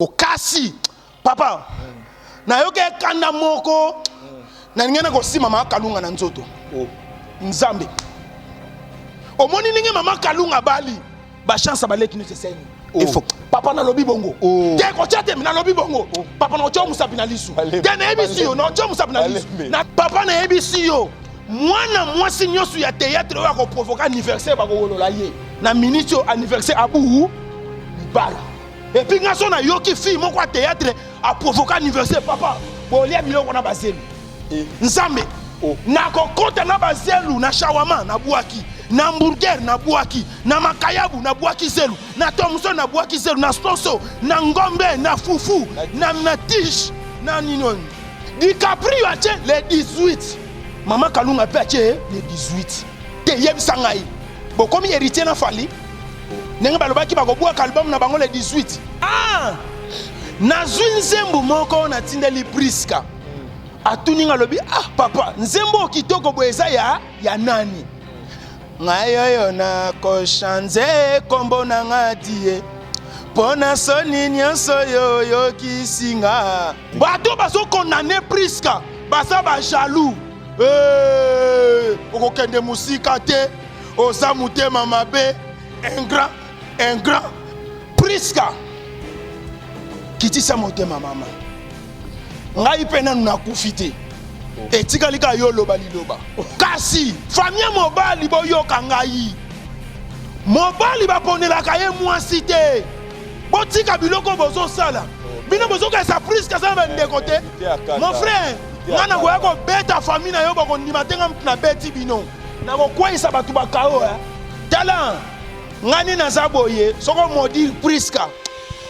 Okasi papa na yoke kanda moko na ngena ko si mama kalunga na nzoto nzambe omoni ninge mama kalunga bali ba chance baleki ni tseni ifo papa na lobi bongo te ko chate na lobi bongo papa na ocho musapi na lisu te na ebisi yo na ocho musapi na lisu na papa na ebisi yo mwana mwasi nyosu ya théâtre wa ko provoquer anniversaire ba ko wolola ye na minute anniversaire abu bala. Et puis, on a yoki fille, mon quoi théâtre a provoqué anniversaire, papa. Bon, il y a biloko on a basé. Nzambe. Na kokota na bazelu, na shawama, na buaki, na hamburger, na buaki, na makayabu, na buaki zelu, na tomso, na buaki zelu, na stoso, na ngombe, na fufu, na tiche, na ninon. DiCaprio a tché les 18. Maman Kalunga a tché les 18. Te yeb sangai. Bon, comme héritier na fali. Nenga balobaki bakobwaka album na bango le 18. Ah! Nazwi nzembo moko na tindeli Priska. Atuninga lobi ah papa, nzembo kitoko boeza ya nani? Ngayo na koshanze kombo na ngadie. Pona soni nyonso yo kisinga. Bato baso condamner Priska, basa ba jaloux. Okokende musika te, oza mutema mabe, un grand Priska kitisa motema mama ngai pena na kufite etika yo loba liloba kasi famille mobali boyoka ngai mobali baponelaka ye mwasi te botika biloko bozo sala bino bozo ka sa Priska sa bandeko te mon frère ngana koya ko beta famille na yo bakondima tenga na beti bino na kokwisa batu bakao talent ngani na zaboye soko modi Priska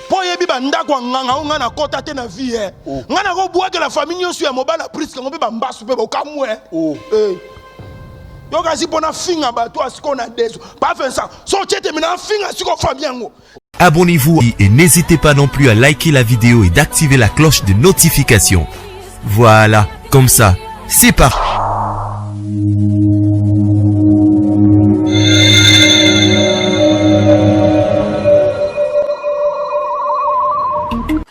po yebi banda kwa nganga ngana kota te na vie ngana ko buaka la famille nyosu ya mobala Priska ngobe ba mbasu pe bokamwe yo kasi pona finga bato asiko na deso pas faire ça so tete mina finga siko famille ngo. Abonnez-vous et n'hésitez pas non plus à liker la vidéo et d'activer la cloche de notification. Voilà, comme ça, c'est parti.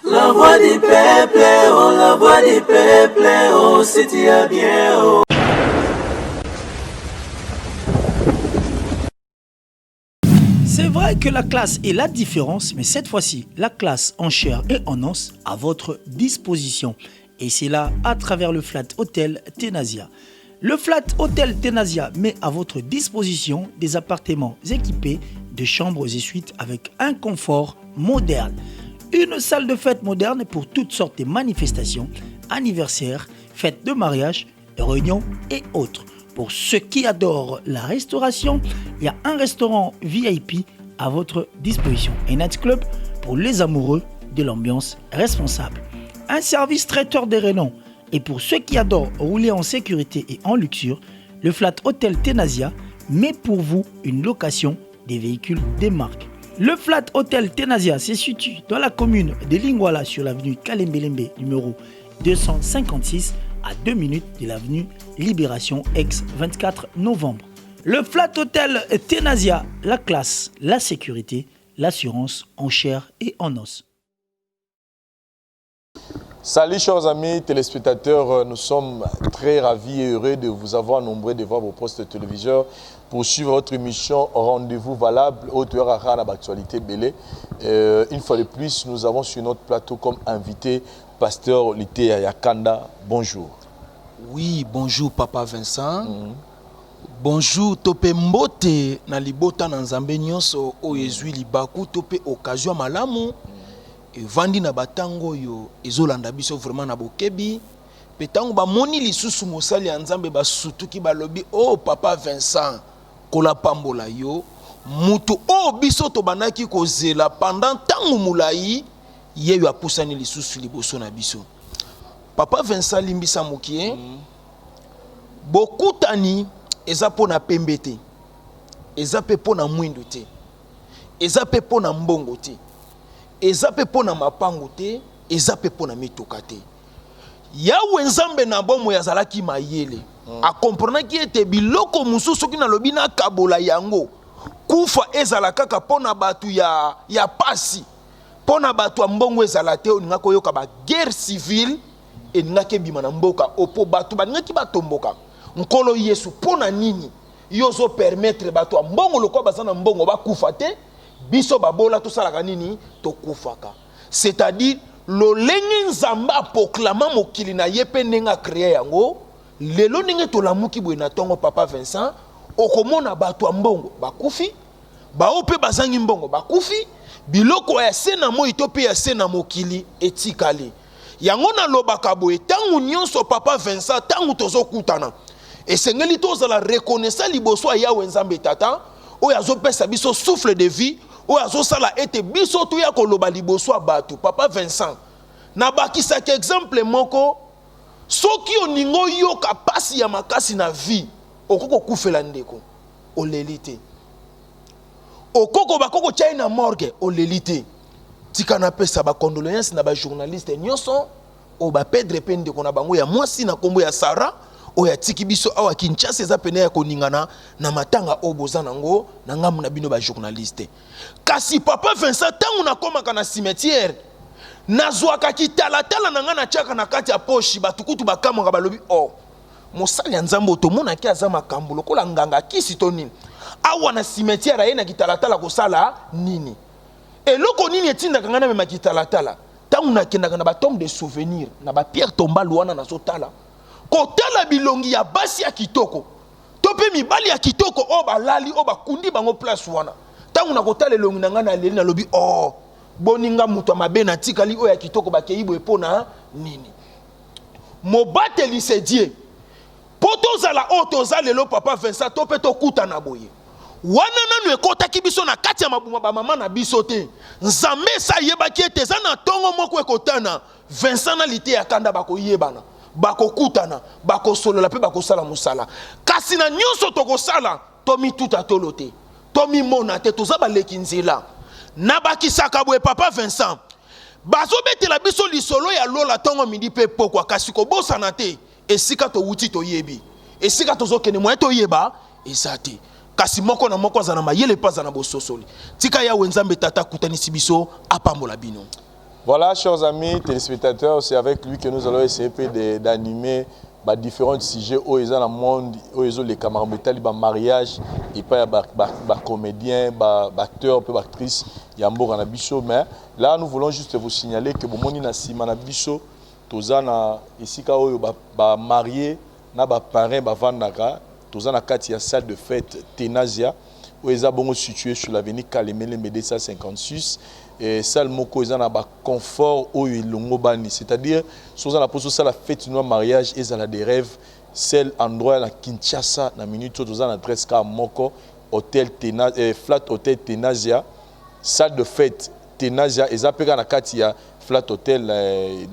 La voix du peuple, oh la voix du peuple, oh si tu as bien, oh. C'est vrai que la classe est la différence, mais cette fois-ci, la classe en chair et en os à votre disposition. Et c'est là à travers le Flat Hotel Tenasia. Le Flat Hotel Tenasia met à votre disposition des appartements équipés de chambres et suites avec un confort moderne. Une salle de fête moderne pour toutes sortes de manifestations, anniversaires, fêtes de mariage, réunions et autres. Pour ceux qui adorent la restauration, il y a un restaurant VIP à votre disposition. Un nightclub pour les amoureux de l'ambiance responsable. Un service traiteur de renom. Et pour ceux qui adorent rouler en sécurité et en luxure, le Flat Hotel Tenasia met pour vous une location des véhicules des marques. Le Flat Hotel Tenasia se situe dans la commune de Lingwala sur l'avenue Kalembelembe numéro 256 à 2 minutes de l'avenue Libération ex 24 novembre. Le Flat Hotel Tenasia, la classe, la sécurité, l'assurance en chair et en os. Salut chers amis téléspectateurs, nous sommes très ravis et heureux de vous avoir nombreux devant vos postes de téléviseurs pour suivre votre émission Rendez-vous valable au l'actualité Belé. Une fois de plus, nous avons sur notre plateau comme invité Pasteur Lité Yakanda. Bonjour. Oui, bonjour Papa Vincent. Bonjour Topé Mbote na libota na nzambe nyonso o ezwi libaku topé occasion malamu. Vandi na batango yo ezolanda biso vraiment na bokebi petango ba moni lisusu mosali ya nzambe basutuki balobi oh Papa Vincent kola pambola yo mutu o biso to banaki kozela pendant tango mulai ye yo apusani lisusu liboso na biso. Papa Vincent limbisa mokie bokutani eza pona pembe te, eza pe pona mwindo te, eza pe pona mbongo te, eza pe pona mapango te, eza pe pona mitoka te. Yawe nzambe na bomo yazalaki mayele a comprenaki ete biloko mususu ki na lobi na kabola yango kufa ezala kaka pona batu ya pasi pona bato ya mbongo ezala te oninga koyoka ba guerre civile eninga kebima na mboka opo bato baningaki batomboka nkolo Yesu pona nini yozo permettre bato ya mbongo lokwa bazana mbongo bakufa te biso babola tosalaka nini tokufaka. C'est-à-dire lolenge nzamba apoklama mokili na ye pe ndenge akrea yango lelo ndenge tolamuki boye na tongo Papa Vincent okomona bato ya mbongo bakufi bao pe bazangi mbongo bakufi biloko ya sena moi to pe ya sena mokili etikali yango na lobaka boye tangu nyonso Papa Vincent tangu tozokutana esengeli tozala reconnaissant liboso ya Yawe Nzambe Tata oyo azopesa biso souffle de vie oyo azosala ete biso to ya koloba liboso ya bato. Papa Vincent na bakisaki exemple moko soki oningo yoka pasi ya makasi na vie okoko kufela ndeko olelite okoko bakoko tshai na morgue olelite tika na pesa ba condoléances na ba journaliste nyonso o ba pedre pe ndeko na bango ya mwasi na kombo ya Sara oya tiki biso awa Kinshasa eza pene ya koningana na matanga oboza nango na ngamu na bino ba journaliste. Kasi Papa Vincent tangu na komaka na cimetière nazwaka kitalatala na nga na tshaka na kati ya poshi batukutu bakamwaka balobi oh mosali ya Nzambe otomona ki aza makambo lokola nganga kisi to nini awa na cimetière aye na kitalatala kosala nini eloko nini etindaka nga na mema kitalatala tangu nakendaka na batombe de souvenir na bapierre tombale wana nazotala kotala bilongi ya basi ya kitoko to pe mibali ya kitoko o balali o bakundi bango place wana tangu na kotala elongi na nga na leli na lobi oh boninga mutu mabe na tikali o ya kitoko bakei boye pona nini mobateli se die poto zala o toza lelo Papa Vincent to pe to kuta na boye wana nanu ekotaki biso na kati ya mabuma ba mama na biso te Nzambe sa yebaki ete za na tongo moko ekotana Vincent na lite ya kanda bakoyebana bakokutana bakosolola pe bakosala musala kasi na nyonso tokosala tomi tuta tolo te tomi mona te toza baleki nzela na bakisaka boye Papa Vincent bazobetela biso lisolo ya lola tongo midi pe pokwa kasi kobosana te esika to wuti to yebi esika tozokene moye to yeba ezate kasi moko na moko azana mayele paza na bososoli tika Yawe Nzambe Tata kutanisi biso apambola bino. Voilà, chers amis téléspectateurs, c'est avec lui que nous allons essayer d'animer différents sujets où ils ont le monde, où ils ont les camarades, les mariages, et pas les comédiens, les acteurs, les actrices, il y a un bon bicho. Mais là, nous voulons juste vous signaler que bon moni na sima na bicho, tozana ici ka oyo ba marié, na ba parrain ba vandaka, tozana kati ya salle de fête Tenazia, où ils sont situés sur l'avenue Kalemele Medessa 56. Et salle moko ils ont un confort où ils l'ont bani, c'est-à-dire si on a posé ça la fête noire mariage ils ont des rêves celle endroit à Kinshasa na minute ils ont adresse ka moko hôtel Tenazia flat hôtel Tenazia salle de fête Tenazia ils appellent na katia flat hotel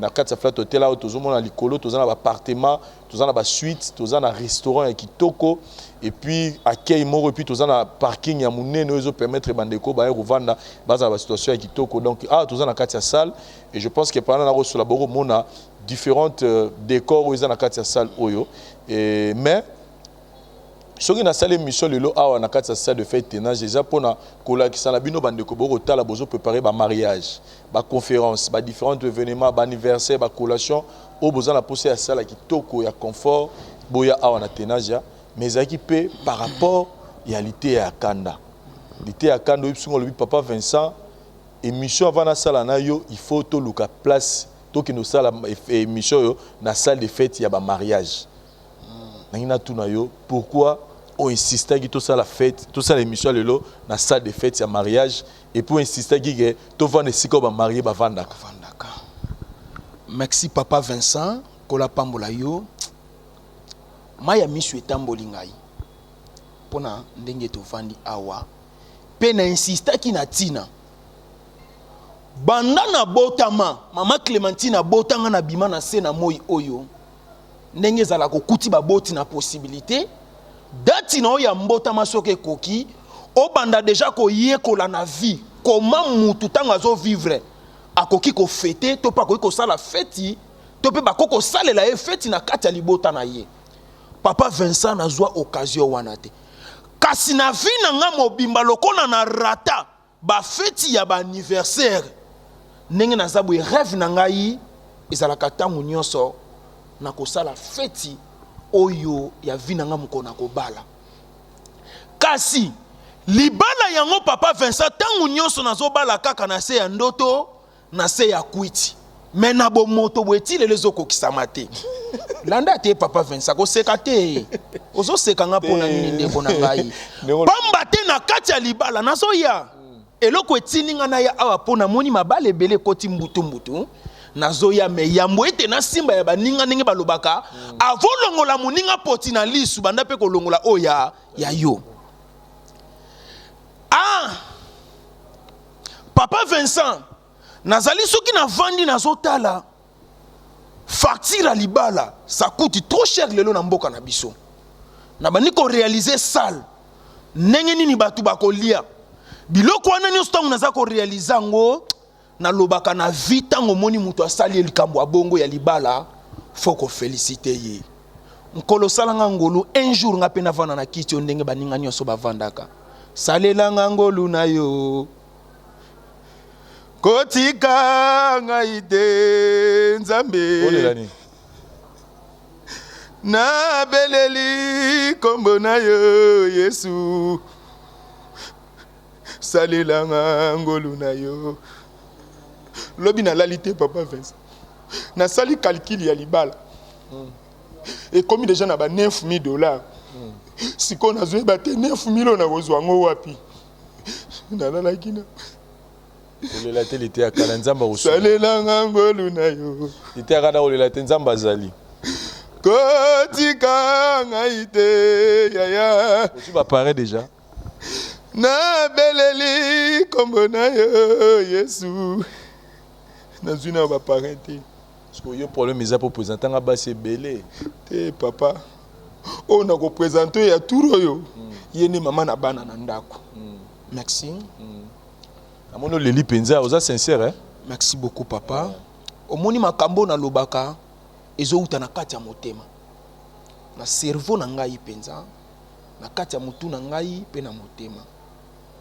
na katia flat hotel là où tous on a likolo tous on a appartement tous on a suite tous on a restaurant et kitoko et puis accueil moko et puis tous on a parking ya munene ils permettre bandeko ba revendre base la situation ya kitoko donc tous on a katia salle et je pense que pendant la sur la boro mona différentes décors où ils ont na katia salle oyo et mais soki na salle mission lelo awa na kati ya salle de fête tenage déjà pona kolakisa na bino bandeko boko tala bozo préparer ba mariage ba conférence ba différents événements ba anniversaire ba collation o boza na poser ya salle kitoko ya confort boya awa na tenage mais équipé par rapport ya lité ya kanda yipsungo le Papa Vincent émission avant na salle na yo il faut to luka place to ki no salle émission yo na salle de fête ya ba mariage. Pourquoi on insiste que tout ça la fête, tout ça l'émission lelo na salle de fête ya mariage et pour insister que tout va ne siko ba marié ba vandaka. Merci Papa Vincent kola pambola yo. Maya misu etamboli ngai. Pona ndenge to vandi awa. Pe na insista ki na tina. Banda na botama, mama Clémentine botanga na bima na sena moi oyo. Ndenge zala kokuti baboti na possibilité dati na oya mbota masoke koki o banda déjà ko yekola na vie comment mutu tanga zo vivre akoki ko fêter to pa ko sala fête to pe bakoko salela e fête na kati ya libota na ye. Papa Vincent nazwa occasion wana te kasi na vie na nga mobimba lokola na rata ba fête ya ba anniversaire ndenge naza boye rêve na ngai ezalaka ntango nyonso na kosala feti oyo ya vi na nga mokolo na kobala kasi libala yango papa Vincent ntango nyonso nazobala kaka na se ya ndoto na se ya kwiti me na bomoto boye ti lelo ezokokisama te landa te papa Vincent koseka te ozoseka nga mpona nini ndeko na ngai pamba te na kati ya libala nazoya eloko etindi nga na ya awa mpo namoni mabala ebele ekoti mbutu nazoya me yambo ete na simba ya baninga ndenge balobaka avolongola moninga poti na lisu banda mpe kolongola oya ya yo papa Vincent nazali soki navandi nazotala facture ya libala ça coûte trop cher lelo na mboka na biso na bandi korealize salle ndenge nini bato bakolia biloko wana nyonso ntango naza korealize yango nalobaka na vi ntango moni moto asali likambo ya bongo ya libala fo kofelicite ye nkolo salanga ngolu un jour nga mpe navanda na kiti yo ndenge baninga nyonso bavandaka salelanga ngolu na yo kotika ngai te nzambe na beleli kombo na yo Yesu salelanga ngolu na yo lobi nalali te papa Vincent nasali calcul ya libala ekomi deja na ba $9,000 siko nazoyeba te 9,000 oyo nakozwa yango wapi nalalaki na olela te lite akala nzamba osu salelanga ngolu na yo lite akala olela te nzamba azali kotika ngai te yaya osu bapare deja na beleli kombo na yo Yesu nazwi na bapare te parce que yo problème eza po présenter nga basi ebele te papa oyo nakopresente oyo ya tour oyo ye nde mama na bana na ndako merci amoni oleli mpenza oza sincère merci beaucoup papa omoni makambo nalobaka ezouta na kati ya motema na cerveau na ngai mpenza na kati ya motu na ngai mpe na motema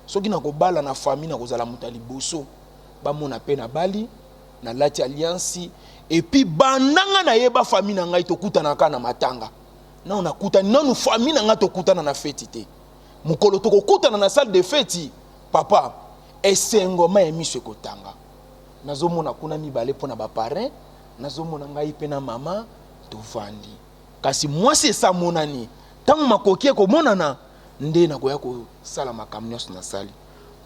soki nakobala na famille nakozala moto ya liboso bamona mpe na bali na lati alliance epuis bandanga nayeba famille na ngai tokutanaka na matanga nano nakutani nanu famille na ngai tokutana na feti te mokolo tokokutana na salle de feti papa esengoma ya miso ekotanga nazomona kuna mibale mpo na baparin nazomona ngai mpe na mama tovandi kasi mwasi esamonani ntango makoki ekomonana nde nakoya kosala makambo nyonso nasali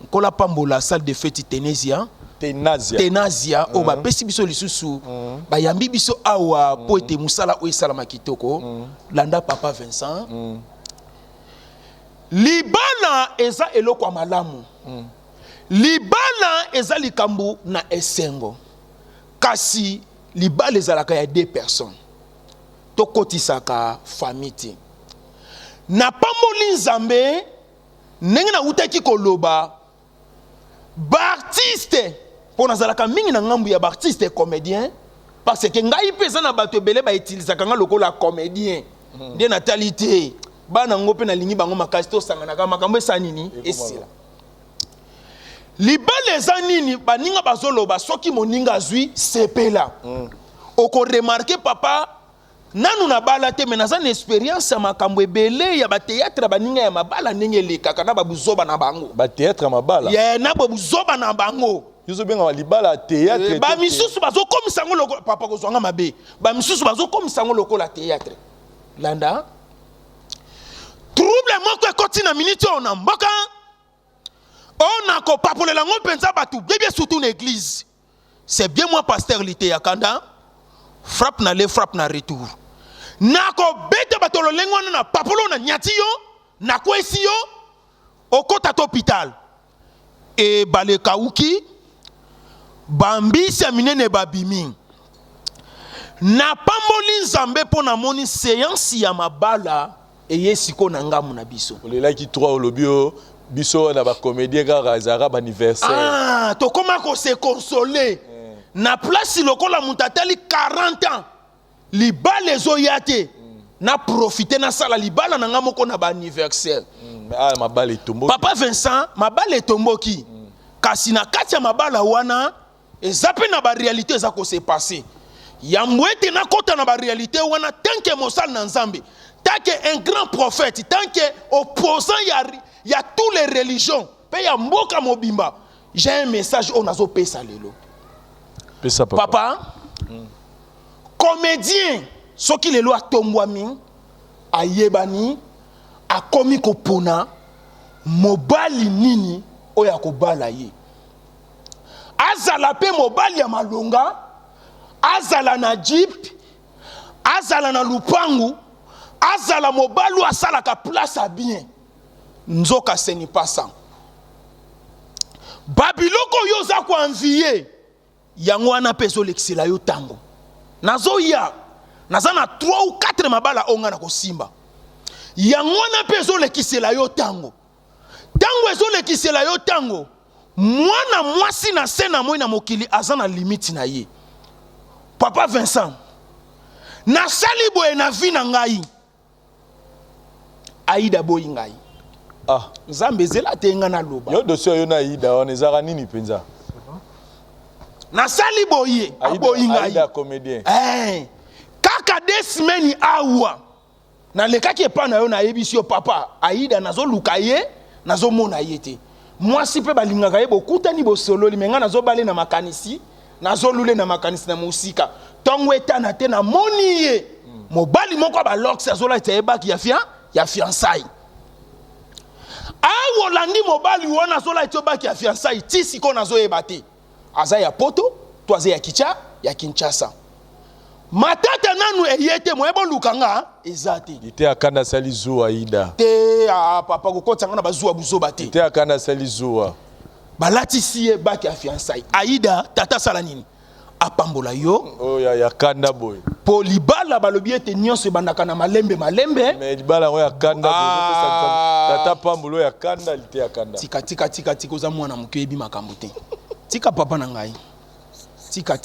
nkola pambola salle de feti tenazia oyo bapesi biso lisusu bayambi biso awa po ete mosala oyo esalama kitoko landa papa Vincent libala eza eloko ya malamu libala eza likambo na esengo kasi libala ezalaka ya 2 personnes tokotisaka famille te na pamboli nzambe ndenge nautaki koloba baartiste mpo nazalaka mingi na ngambu ya baartiste comédien parce que ngai mpe eza na bato ebele bautilisaka nga lokola comédien nde natali te bana yango mpe nalingi bango makasi tosanganaka makambo esa nini esila libala eza nini baninga bazoloba soki moninga azwi sepela okoremarke papa nanu na bala te me naza na expérience ya makambo ebele ya bateatre baninga ya mabala ndenge elekaka na babuzoba na bango bateatre ya mabala ye na babuzoba na bango yozo benga libala théâtre ba misusu bazokomisa ngo lokola papa kozwanga mabe ba misusu bazokomisa ngo lokola théâtre landa trouble moko ekoti na minute oyo na mboka on a kopapolela ngo mpenza bato bien surtout na église c'est bien moi pasteur lité ya kanda frappe na le frappe na retour nako beta bato lolengo na papolo na nyati yo na kwesi yo okota to hôpital e bale kauki bambisi ya minene babimi na pamboli nzambe mpo na moni séance ya mabala eye siko na ngamu na biso olelaki 3 olobio biso na bacomédien kaka ezalaka baanniversaire tokoma kose console na place lokola moto atali 40 ans libala ezoya te na profite na sala libala na nga moko na baanniversaire mabala etomboki papa Vincent mabala etomboki kasi na kati ya mabala wana ezape na ba réalité eza ko se passer yambo ete na kota na ba réalité wana tant que mosal na nzambe, tant que un grand prophète, tant que opposant ya tous les religions pe ya mboka mobimba, j'ai un message on azo pesa lelo. Pesa papa. Papa, comédien soki lelo atombwami ayebani akomi kopona mobali nini oya kobala ye. Azala pe mobali ya malonga, azala na jeep, azala na lupangu, azala mobali asala ka place a bien. Nzoka ce n'est pas ça. Babiloko yo za ko envier yango wana peso lexela yo tango. Nazo ya naza na 3 ou 4 mabala onga na kosimba. Yango wana peso lexela yo tango. Tango ezo lekisela yo tango. Mwana mwasi na sena moi na mokili azana limite na ye. Papa Vincent, na sali boye na vi na ngai. Aida boy ngai. Ah, Nzambe zela tenga na loba. Yo dossier yo na Aida on ezaka nini penza? Na sali boye aboy ngai. Aida comédien. Kaka 2 semaines awa. Na lekaki epa na yo na yebisi yo papa. Aida nazo lukaye, nazo mona yete. Moi si pe balingaka ye bokutani bo solo limenga nazo bale na makanisi, nazo lule na makanisi na musika. Tongo etana te na moni ye. Mobali moko ba lox azola etebaki ya fiançailles. Awo landi mobali wana azola etebaki ya fiançailles ti siko nazo yebate. Aza ya poto, to aza ya Kicha, ya Kinshasa. Matata nanu eyete moyebo lukanga ezate. Ite akanda sali zuwa Aida. Te papa kokotanga na bazuwa buzoba te. Ite akanda sali zuwa. Balati siye baki ya fiançailles. Aida tata sala nini? Apambola yo. Oh ya kanda boy. Po libala balobi ete nyonso bandaka na malembe. Mais libala ngo ya kanda boy. Tata pambola ya kanda lite ya kanda. Tika oza mwana moke ebi makambo te. Tika papa na ngai. Tika.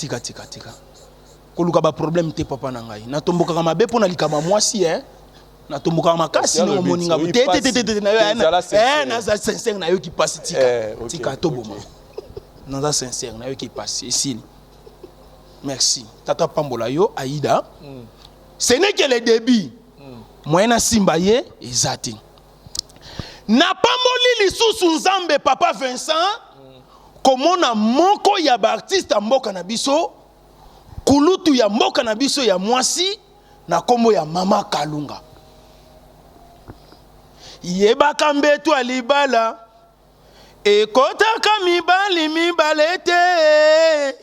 Koluka ba problème te papa na ngai. Natomboka ka mabe pona likama mwasi na tomboka makasi no moninga te na za sincère na yo ki passe tika to boma. Na za sincère na yo ki passe ici. Merci. Tata pambola yo Aida. Ce n'est que le début. Moyena simba ye ezati. Na pamboli lisusu nzambe papa Vincent komona moko ya ba artiste mboka na biso kulutu ya mboka na biso ya mwasi na kombo ya Mama Kalunga. Yebaka mbetu alibala ekotaka mibali te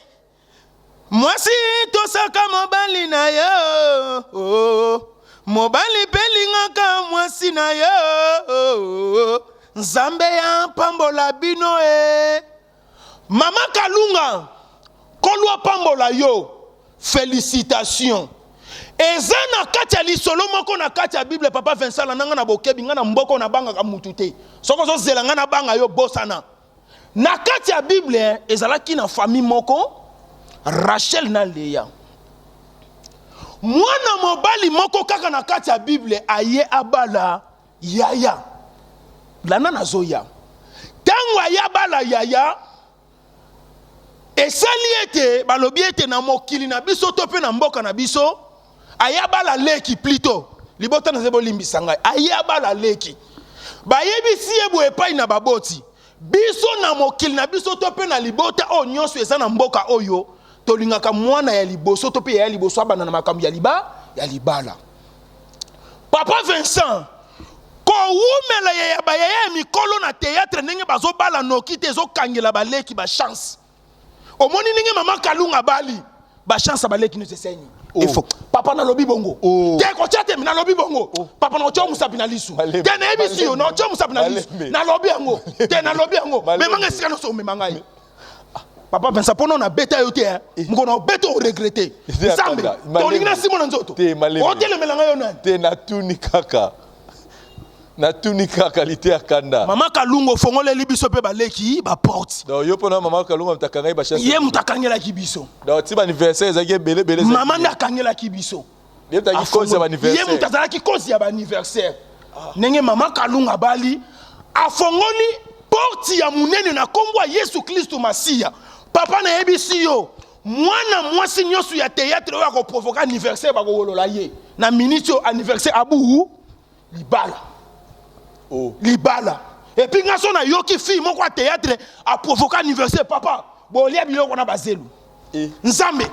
mwasi tosaka mobali na yo mobali pelingaka mwasi na yo nzambe ya pambola bino Mama Kalunga kolwa pambola yo. Félicitations. Eza na kati ya lisolo moko na kati ya Bible papa Vincent la nanga na bokebi nga na mboko na banga ka mutute. Soko zo zela nga na banga yo bosana. Na kati ya Bible ezalaki na famille moko Rachel na Leah. Mwana mobali moko kaka na kati ya Bible aye abala yaya. Lana na zoya. Tango aye abala yaya esali ete balobi ete na mokili na biso to pe na mboka na biso ayabala leki plutôt libota na zebo limbisa ngai ayabala leki bayebisi ebo epai na baboti biso na mokili na biso to pe na libota o nyonso eza na mboka oyo tolingaka mwana ya liboso to pe ya liboso abana na makambo ya libala. Papa Vincent ko wumela ya bayaya mikolo na théâtre ndenge bazobala noki te ezokangela baleki ba chance. Omoni ninge Mama Kalunga bali ba chance baleki no sesenyi. Efo papa na lobi bongo. Te ko chate na lobi bongo. Papa na cho musapi na lisu. Te na ebisi yo na cho musapi na lisu. Na lobi yango. Te na lobi yango. Me manga sika no so me manga yi. Papa Vincent pono na beta yo te mko na beta o regretter. Sambe. To lingina Simon nzoto. O tele melanga yo nani. Te na tuni kaka. Na tunika qualité ya kanda. Mama Kalunga fongole libiso pe baleki ba porte. Donc yo pona Mama Kalunga mtakanga ba chance. Ye mtakangela kibiso. Donc ti ba anniversaire ezaki belé. Mama ndakangela kibiso. Ye mtaki cause ya anniversaire. Ye mtazala ki cause ya anniversaire. Nenge Mama Kalunga bali afongoli porte ya munene na kombo Yesu Kristo Masia. papa na yebisi yo mwana mwasi nyonso ya théâtre oyo akoprovoka anniversaire bakokolola ye na minute anniversaire abu libala libala epuis nga so na yoki fille moko ya théâtre aprovoka anniversaire papa bolia biloko na bazelu nzambe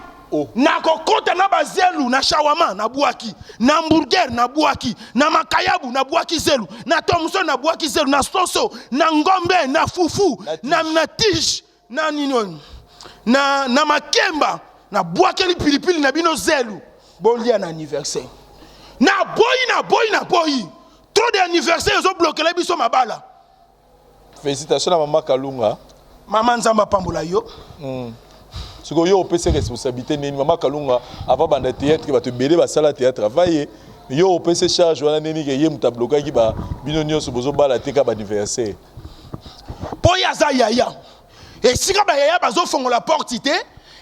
nakokota na bazelu na shawama na buaki na hamburger na buaki na makayabu na buaki zelu na tomso na buaki zelu na soso na ngombe na fufu na tige na nini na makemba na buakeli pilipili na bino zelu bolia na anniversaire na boyi trop d'anniversaire zo bloquer biso mabala. Félicitations à maman Kalunga. Maman Nzamba pambola yo. Ce que yo opé ses responsabilités nini maman Kalunga avant banda théâtre va te béler ba sala théâtre travailler. Yo opé ses charges wana nini ke yé muta bloquer ki ba bino nyonso bozo bala teka ba anniversaire. Po ya za yaya. Et si ka ba yaya bazo fongola porte ité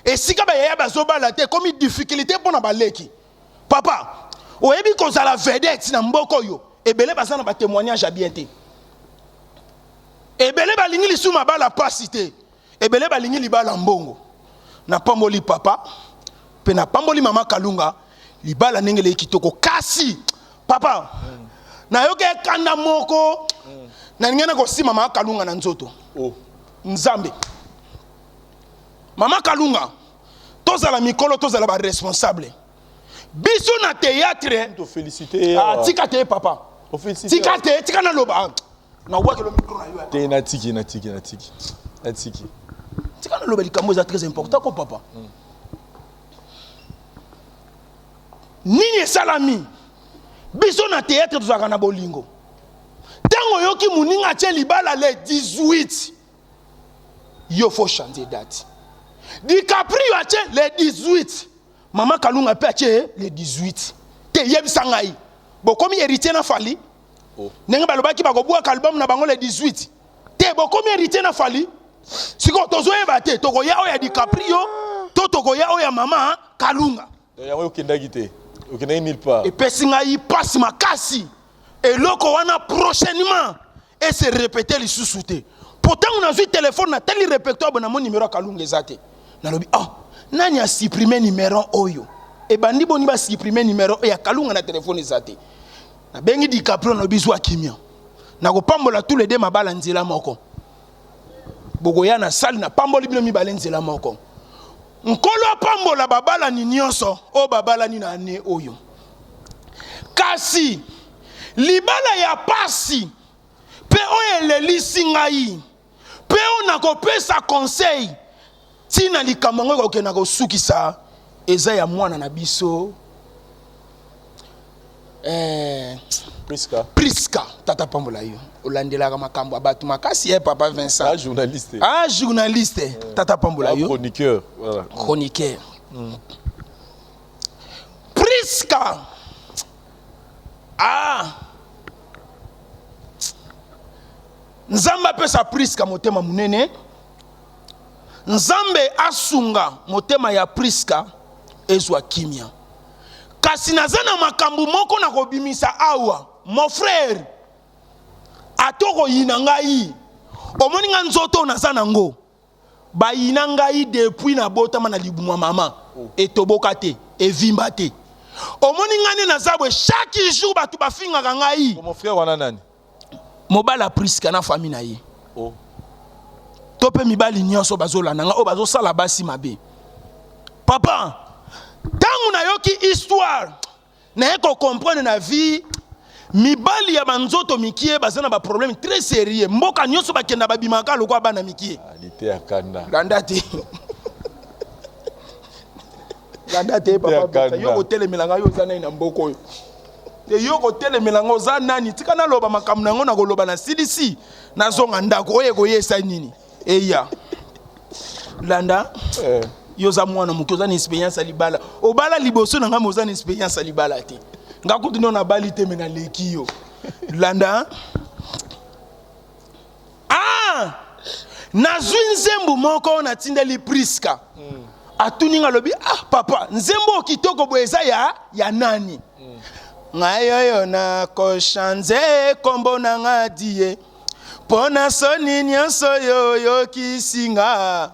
et si ka ba yaya bazo bala te comme difficulté pour na baleki. Papa, oyebi ko za la vedette na mboko yo. Ebele baza na ba témoignage bien te. Ebele balingi lisu mabala pasi te. Ebele balingi libala mbongo. Na pamboli papa, pe na pamboli mama Kalunga, libala nengele kitoko kasi. Papa, na yoke kanda moko, na ngena ko si mama Kalunga na nzoto. Nzambe. Mama Kalunga, tozala mikolo tozala ba responsable. Biso na théâtre, to féliciter. Ah, tika te papa. Tika te, tika na loba. Na wa kilo micro na yo. Te na tiki. Tika na loba likambo za très important ko papa. Nini salami. Biso na théâtre tozaka na bolingo. Tango yoki muninga tie libala le 18. Yo faut changer date. DiCaprio a tie le 18. Maman Kalunga pe tie le 18. Te yebisa ngai. Bo komi héritier na fali. Nenga balobaki bakobua album na bango le 18. Te bo komi héritier na fali. Siko tozoye bate tokoya oya DiCaprio, tokoya oya mama Kalunga. Ya yo kendaki te. Okenda nulle part. Et pesinga yi passe makasi. Et loko wana prochainement et se répéter les sous-soutés. Pourtant on a vu téléphone na tel répertoire na mon numéro Kalunga ezate. Na lobi nani a supprimé numéro oyo. Et bandi boni ba supprimer numéro ya Kalunga na téléphone ezate. Na bengi DiCaprio no bizu akimia. Na ko pambola tous les deux mabala nzela moko. Bogoya na salle na pamboli bino mibale nzela moko. Nkolo pambola babala ni nyonso o babala ni na ne oyo. Kasi libala ya pasi pe oyo elelisi ngai pe ona kopesa conseil tina likambo ngo kokena kosukisa eza ya mwana na biso Priska tata pambola yo olandelaka makambo abatu makasi papa Vincent journaliste tata pambola yo chroniqueur voilà chroniqueur Priska Nzambe apesa Priska motema munene Nzambe asunga motema ya Priska ezwa kimia kasi nazana makambu moko na kobimisa awa mon frère atoko yina ngai omoni nga nzoto nazana ngo ba yina ngai depuis na botama na libumwa mama etoboka te evimba te omoni ngane nazabwe chaque jour batu bafinga ngai mon frère wana nani mobala Priska na famille na ye tope mibali nyonso bazolanda nga o bazosala basi mabe papa tangu na yoki histoire na eko comprendre na vie mibali ya banzoto mikie bazana ba problème très sérieux mboka nyonso bakenda babimaka lokwa bana mikiealité ya kanda landa te papa yo hôtel melanga yo zana ina mboko yo te yo hôtel melanga zana nani tika na loba makamu nango na koloba na CDC na zonga ndako oye koyesa nini eya landa yo za mwana muki oza na expérience libala obala liboso na nga moza na expérience libala te nga kutu na bali te me na leki yo landa nazwi nzembo moko na tindeli Priska atuninga lobi papa nzembo kitoko bo eza ya nani ngayoyo na koshanze kombo na ngadiye pona soni nyonso yo kisinga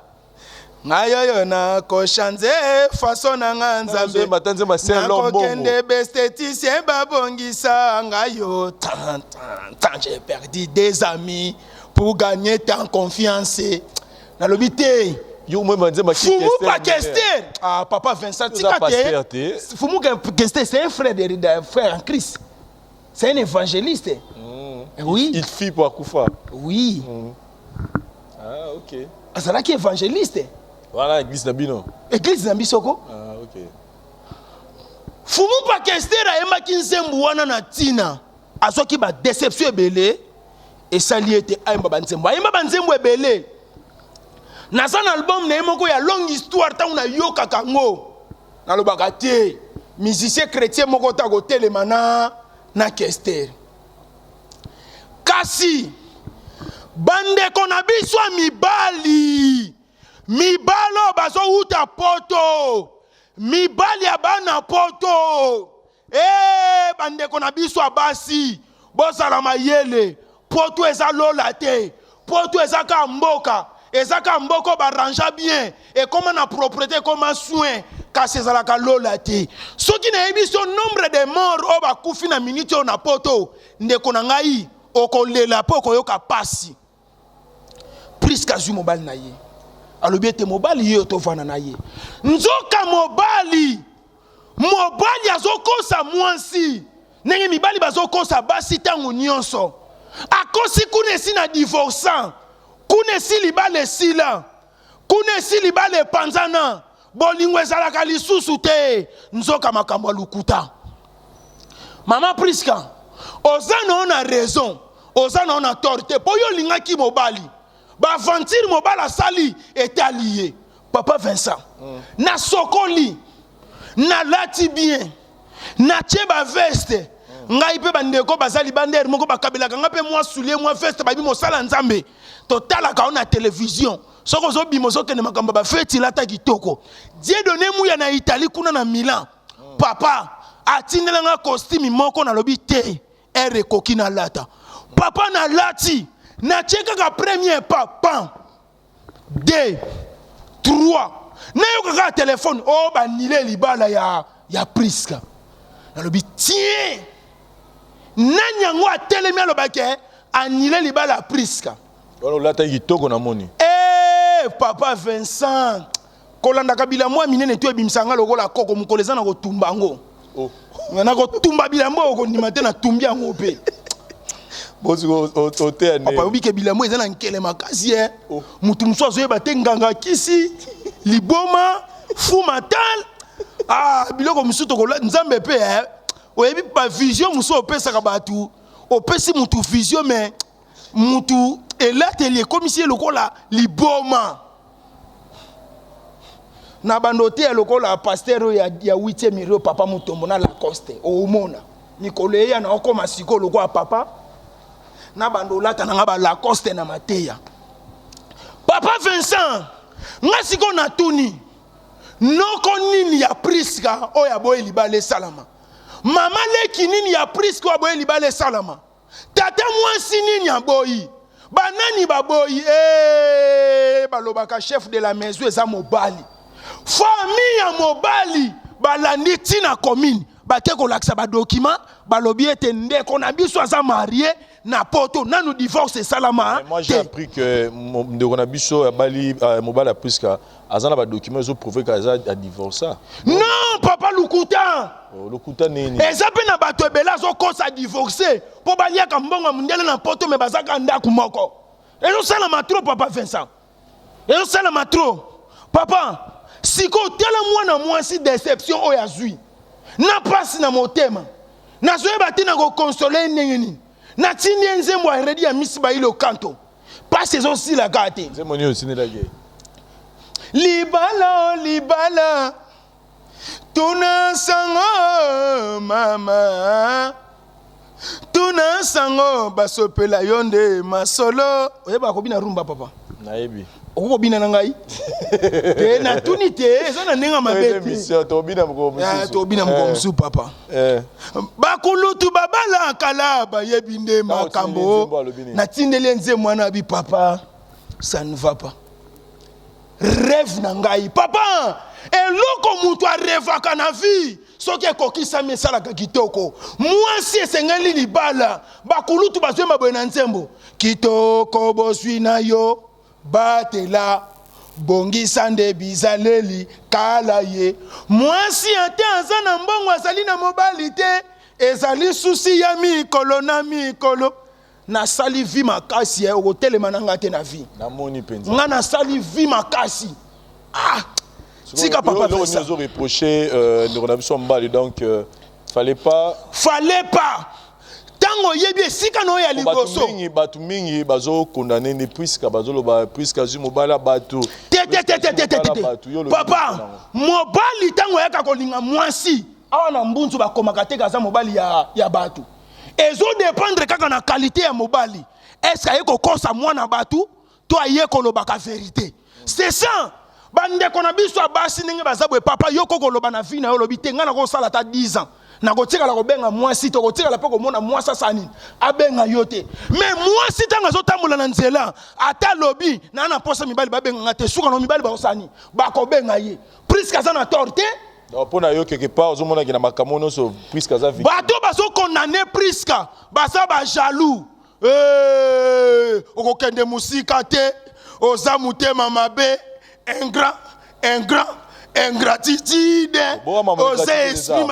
ngayoyo na koshanze façon na nzambe matanze masen lombongo kende besthéticien babongisa ngayo tant j'ai perdu des amis pour gagner ta confiance na lobité yo moi manze ma Fumu pas Kester. Ah papa Vincent Tikate. Fumu Kester c'est un frère frère en Christ. C'est un évangéliste. Oui. Il fit pour Akoufa. Oui. Ah OK. Ah c'est là qui est évangéliste. Voilà église Nabino. Église Nabisoko. Ah OK. Fumu pas Kester a emaki nzembu wana na tina. Azoki ba déception ebele et sali était aimba banzembu. Aimba banzembu ebele. Na san album na yemoko ya longue histoire ta una yoka kango. Na lobaka te musicien chrétien moko ta ko telemana na Kester. Kasi bande kona biso mibali. Mibalo bazo uta poto. Mibali abana poto. Bande kona biso abasi. Bosala mayele. Poto eza lola te. Poto eza ka mboka. Ezaka mboko baranja bien et comment na propriété comment soin kasi ezalaka lola te soki na yebi so nombre de morts o bakufi na minute o na poto ndeko na ngai okolela po koyoka pasi priska zwi mobali na ye alobi ete mobali ye otovana na ye nzoka mobali azokosa mwasi ndenge mibali bazokosa basi ntango nyonso akosi kuna esi na divorçant kuna si libale sila kuna si libale panzana bolingo ezalaka lisusu te nzoka makambo lukuta mama Priska ozana ona raison ozana ona torte po yo lingaki mobali ba aventure mobala sali etalié papa Vincent na sokoli na lati bien na tcheba veste ngai pe bandeko bazali bander moko bakabelaka ngape moi soulier moi veste babi mosala nzambe total ka na télévision soko zo bimo zo kene makamba ba feti lata kitoko Dieu donné muya na Italie kuna na Milan papa atindela nga costume moko na lobi te ere kokina lata papa na lati na cheka ka premier papa 2 3 na yo ka téléphone o ba nile libala ya Priska na lobi tiens nanyango atelemi alobake anile libala Priska. Papa Vincent kolanda kabila mwa minene tu ebimsanga lokola koko mukoleza na kotumba ngo na kotumba bilambo ko ndimate na tumbi yango pe papa obike bilambo ezana nkele makasi mutu muso yeba te nganga kisi liboma fumatal biloko musuto ko nzambe pe oyebi pa vision muso opesa ka batu opesi mutu vision mais mutu elatelier comme si lokola liboma na bandote lokola pasteur ya 8e miro papa mutombo na Lacoste omona nikoleya na okoma siko lokola papa na bandolata na ba Lacoste na mateya papa Vincent ngasiko na tuni noko nini ya Priska oya boye libale salama mama leki nini ya Priska oya boye libale salama tata mwasi nini ya boyi banani baboyi balobaka chef de la maison eza mobali famille ya mobali balandi tina commune bake kolakisa ba document balobi ete ndeko na biso aza marié na poto nanu divorce salama. Moi j'ai appris que ndeko na biso ya bali mobali Priska azana ba document zo prouver que aza a divorcé. Non papa lukuta lokuta nini eza pe na bato ebela zo kosa divorcer po baliaka mbongo mundele na poto me bazaka ndaku moko ezo sala matro papa Vincent ezo sala matro papa siko tela mwana mwasi déception oya zui na pasi na motema na zoyeba te na ko consoler nengeni na tini nzembo aredi ya misiba ilo kanto pasi ezo sila kate nzembo ni osine la ge libala tuna sango mama tuna sango basopela yonde masolo oyeba ko bina rumba papa nayebi oko bina na ngai te na tuni te eza na nenga mabeti to bina mko musu to bina mko musu papa bakulutu babala kala ba yebinde makambo na tindeli nze mwana bi papa ça ne va pas rêve na ngai papa eloko mutu arevaka na vie soki ekokisami esalaka kitoko mwasi esengeli libala bakulutu bazwi maboye na nzembo kitoko bozwi na yo batela bongisa nde bizaleli kala ye mwasi ate aza na mbongo azali na mobali te ezali susi ya mikolo na mikolo nasali vi makasi okotelema na nga te na vi nga nasali vi makasi tika papa ça nous reproché donc fallait pas tango yebi esika no ya liboso batu mingi bazo condamner ne puisque bazo loba puisque azu mobala batu papa mobali tango yaka kolinga mwasi awa na mbunzu bakomaka te kaza mobali ya batu ezo dépendre kaka na qualité ya mobali est-ce aye kokosa mwana batu to aye kolobaka vérité c'est ça bandeko na biso abasi ndenge bazabwe papa yoko koloba na vie na yo lobi te nga na kosala ta 10 ans na kotikala kobenga mwasi to kotikala pe komona mwasa sani abenga yo te mais mwasi tanga azotambola na nzela ata lobi na posa mibali babenga nga te suka no mibali bakosani bakobenga ye presque aza na tort te pour na yo quelque part ozomona ki na makamono so presque aza victime bato bazo condamner presque baza ba jaloux okokende musika te oza mutema mabe ingratitude oza esprit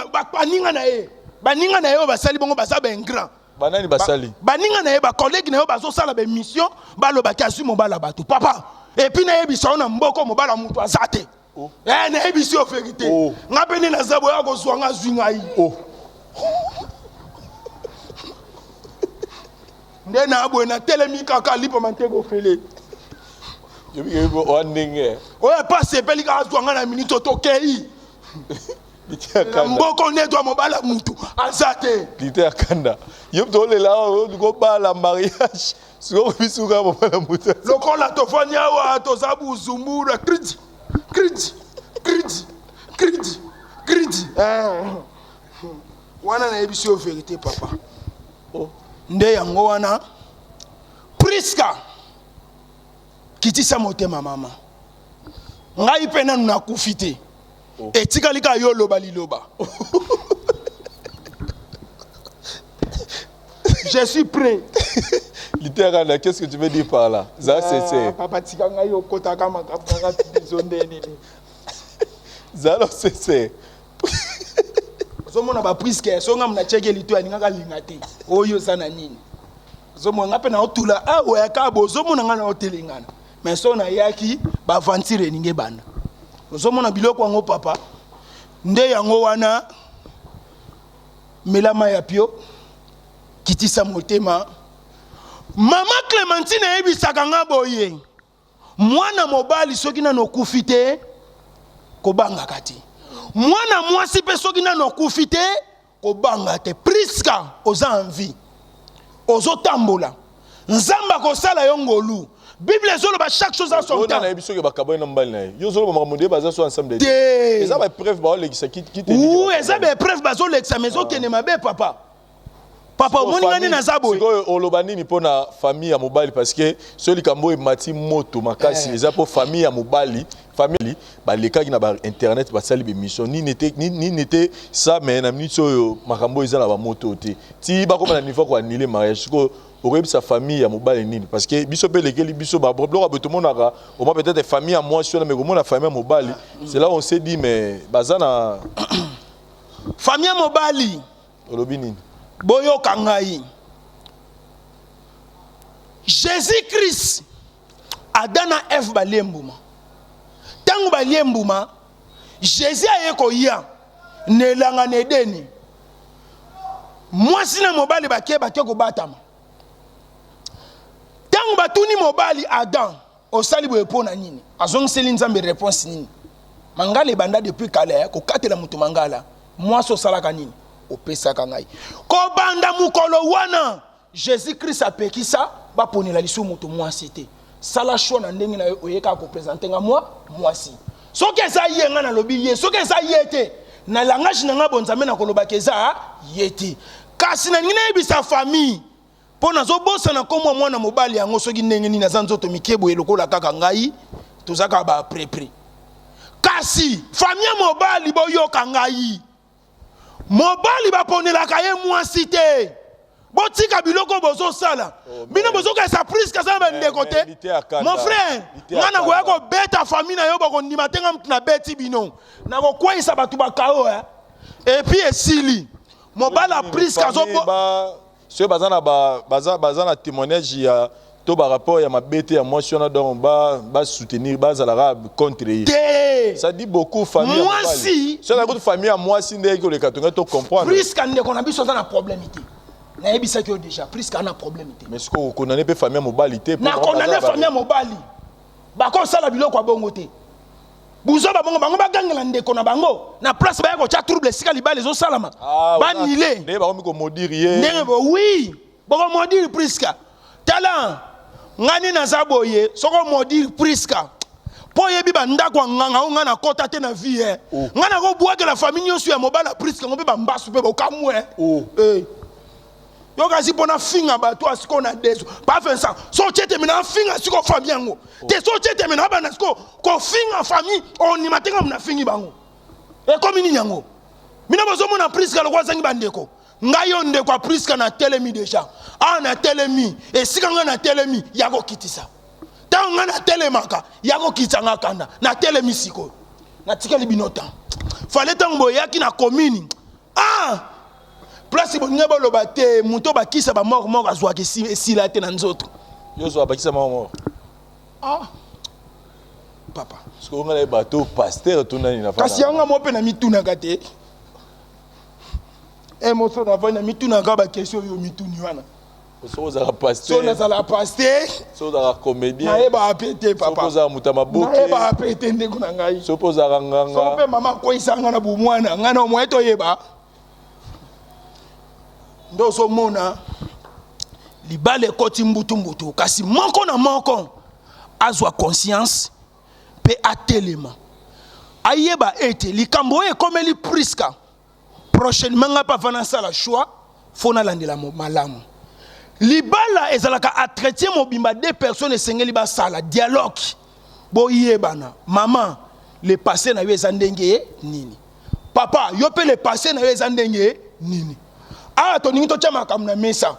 baninga na ye basali bongo baza ba ingrat banani basali baninga na ye ba collègue na yo bazosala ba mission balobaki azwi mobala bato papa et puis na yebisa na mboko mobala mutu aza te na yebisi yo vérité nga pene na zabo ya kozwa nga zwi ngai nde na abwe na telemi kaka lipa manteko fele oye pas sepeli kaka zwa nga na minute tokei mboko netwa mobala mutu aza te lite ya kanda yo tolela kobala mariage siko bisuka mobala mutu lokola tofani awa toza buzumbura kridi wana na yebisi yo vérité papa nde yango wana priska kitisa motema mama ngai mpe nanu nakufi te etikali ka yo loba liloba je suis prêt littéralement qu'est-ce que tu veux dire par là ça c'est papa tika ngai okotaka makapanga bizondeni zalo c'est zomona ba priske songa mna cheke lito alingaka linga te oyo sana nini zomona pe na otula awe ka bozomona ngana otelingana mais so na yaki ba ventire ninge bana zomona biloko yango papa nde yango wana melama ya pio kitisa motema mama Clémentine ebisaka nga boye mwana mobali soki na nokufi te kobanga kati mwana mwasi pe soki na nokufi te kobanga te priska oza envie ozotambola nzamba kosala yo ngolu Bible ezoloba chaque chose à son temps. Na ebiso ke bakaboy na mbali na yo zoloba makambo baza so ensemble de eza ba preuve ba olekisa ki te ou eza ba preuve bazo lekisa maison kene mabe papa moni ngani na zabo siko oloba nini pona famille ya mobali parce que so likambo e mati moto makasi eza po famille ya mobali famille balekaki na ba internet basali be mission ni n'était ça mais na minute oyo makambo eza na ba moto te ti bakoma na niveau ko annuler mariage siko aurait sa famille à mobile nini parce que biso pe lekeli biso ba problème ba tout monde a au moins peut-être famille à moi sur mais comment la famille à mobile c'est là on s'est dit mais bazana famille à mobile olobi nini boyo kangai Jésus-Christ Adana F balembuma tangu balembuma Jésus ayeko ya nelanga nedeni mwasi na mobali bake ko batama tangu batuni mobali Adam osali boye pona nini azongiseli nzambe réponse nini mangala ebanda depuis kala ko katela mutu mangala mwasi osalaka nini opesaka ngai ko banda mukolo wana Jésus-Christ apekisa baponela lisu mutu mwasi te sala choix na ndenge na oyeka ko présenter nga mwasi soki eza yenga na lobi ye soki eza yete na langage na nga bonzambe na koloba keza yete kasi na ngine ebisa famille pona zo bosa na komo mwana mobali yango soki ndenge ni na zanzoto mikebo elokola kaka ngai tozaka ba prépri kasi famille mobali boyoka ngai mobali baponelaka ye mwasi te botika biloko bozo sala bino bozo ka sa prise ka sa bande côté mon frère ngana ko yako beta famille na yo bako ndima tenga mtu na beti bino na ko kwisa batu bakao et puis esili mobala prise ka zo ce bazana témoignage ya to ba rapport ya mabete ya motion donc ba soutenir ba zalara contre ça dit beaucoup famille moi si c'est la grande famille à moi si ndé ko le katonga to comprendre prise ka ndeko na biso na problème ité na yebisa ki déjà prise ka na problème ité mais ce ko connaît pe famille mobali té na connaît famille mobali ba ko sala biloko bongo té buzo ba bongo bango ba gangela ndeko na bango na place ba ko cha trouble sika libale zo salama ba nilé ndé ba ko modirier ndé oui ba ko modirier prise ka talent ngani na zaboye soko modirier prise ka po yebi ba ndako nganga nga na kota te na vie ngana ko boa que la famille nyosu ya mobala prise ka ngo pe ba mbasu pe ba kamwe yo kasi pona finga ba to asiko na deso pa fait ça so tete mena finga siko famille ngo te so tete mena ba na siko ko finga famille on ni matenga mna fingi bango e comme ni nyango mina bozo mona prise ka lokwa zangi bandeko ngayo ndeko a prise ka na telemi déjà na telemi e sika nga na telemi ya ko kitisa ta nga na telemaka ya ko kitanga kanda na telemi siko na tikeli binota fallait tango yaki na commune place bon ngebo lo baté muto bakisa ba mort azwa ke si la te na nzoto yo zo bakisa mort papa parce que on a bateau pasteur tout na na kasi yanga mo pe na mituna kate mo so na fa na mituna ka ba question yo mituni wana so za pasteur so na za la pasteur so za comédien na eba apete papa so za mutama boke na eba apete ndeko na ngai so poza nganga so pe mama ko isanga na bu mwana ngana mo eto yeba ndo so mona libale koti mbutu kasi moko na moko azwa conscience pe atelema ayeba ete likambo e komeli priska prochainement nga pa vana sala choix fona landela malamu libala ezalaka a traiter mobimba deux personnes esengeli ba sala dialogue bo yebana maman le passé na yo ezandenge nini papa yo pe le passé na yo ezandenge nini to ningi to chama kamna mesa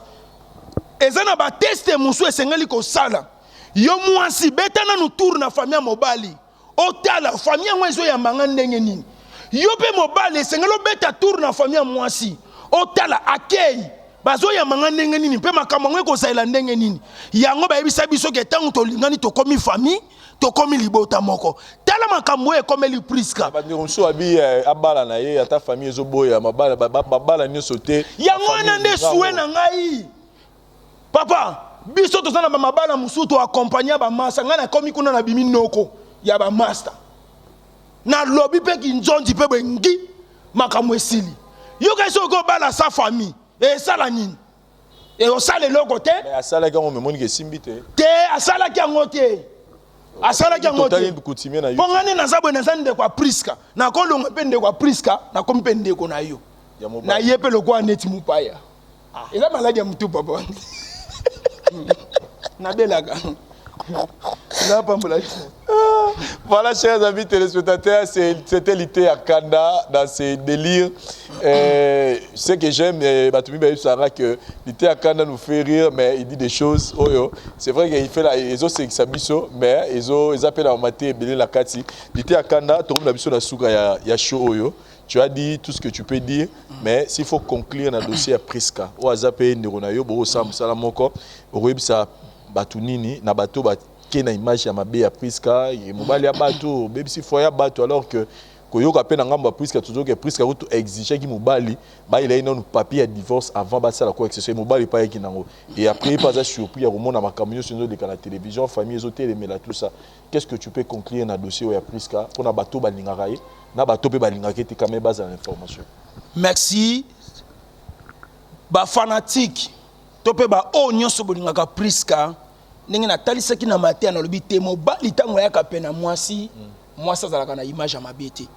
ezana ba teste musu esengeli ko sala yo mwasi betana nu tour na famille mobali otala famille mwezo ya manga ndenge nini yo pe mobali esengelo beta tour na famille mwasi otala akei bazo ya manga ndenge nini pe makambo ngwe ko saila ndenge nini yango ba yebisa biso ke tangu to lingani to komi famille to komi libota moko tala makambo e komeli priska ba ndironso abi abala na ye ata famille ezoboya mabala nyoso te yango wana nde suwe na ngai papa biso to sana ba mabala musuto accompagner ba masa ngana komi kuna na bimi noko ya ba master na lobby pe ki njonji pe bengi makambo esili yo ka so go bala sa famille e sala nini e o sala loko te mais asala ka mo memoni ke simbi te asala ki ngote asala ki ngote pongane na zabwe na zande kwa priska na kolonga pende kwa priska na kompende ko na yo na yepe lokwa neti mupaya eza maladi ya mtu papa na belaka na pambola. Voilà, chers amis téléspectateurs, c'était l'été à Kanda dans ces délires. Ce que j'aime, que l'été à Kanda nous fait rire, mais il dit des choses. Oh yo, c'est vrai qu'il fait la, ils ont c'est sabiso, mais ils appellent à mater belé la kati. L'été à Kanda, tout le monde a biso la souga ya show oh yo. Tu as dit tout ce que tu peux dire, mais s'il faut conclure dans le dossier à Priska, ou à Zapé Nironayo, Boro Sam Salamoko, Orebisa Batunini, Nabato Bat. Qui na image ya mabe ya Priska et mobali ya bato baby si foya bato alors que koyoka pe na ngamba Priska toujours que Priska ko exiger ki mobali ba il a une papier de divorce avant ba ça la coexistence mobali pas qui nango et après pas ça surpris ya remona makamyo sur de la télévision famille ezoté mais là tout ça qu'est-ce que tu peux conclure dans dossier ya Priska pour na bato ba lingaka na bato pe ba lingaka te quand même base à l'information. Merci ba fanatique to pe ba o nyonso bolingaka Priska ndenge na talisaki na matin na lobi te mobali tango ya kapena mwasi mwasi azalaka na image ya mabete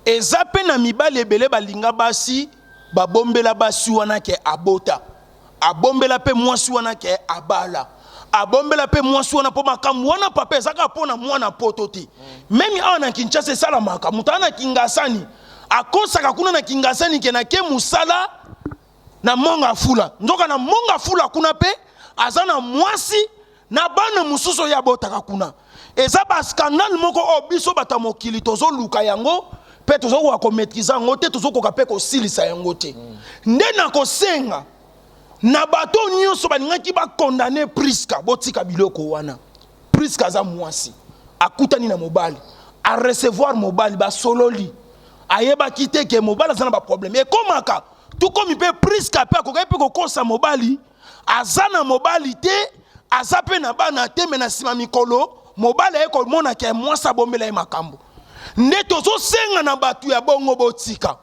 eza pe na mibali ebele balinga basi babombela basi wana ke abota abombela pe mwasi wana ke abala abombela pe mwasi wana po makambo wana papa ezaka pona mwana poto te même awa na Kinshasa esalamaka moto ana Kingasani akosaka kuna na Kingasani ke na ke musala na monga fula nzoka na monga fula kuna pe azana mwasi na bana mususu ya botaka kuna eza ba scandale moko obiso bata mokili tozo luka yango pe tozo ko kometriza yango te tozo ko pe ko silisa yango te nde na kosenga na bato nyonso balingaki ba condamner Priska botika biloko wana Priska za mwasi akutani na mobali a recevoir mobali ba sololi ayeba kite ke mobali azana ba problème e komaka tout comme pe Priska pe akokai pe kokosa mobali azana mobali te azape na bana te mena sima mikolo mobali eko mona ke mwasa bombela e makambo nde tozo senga na batu ya bongo botika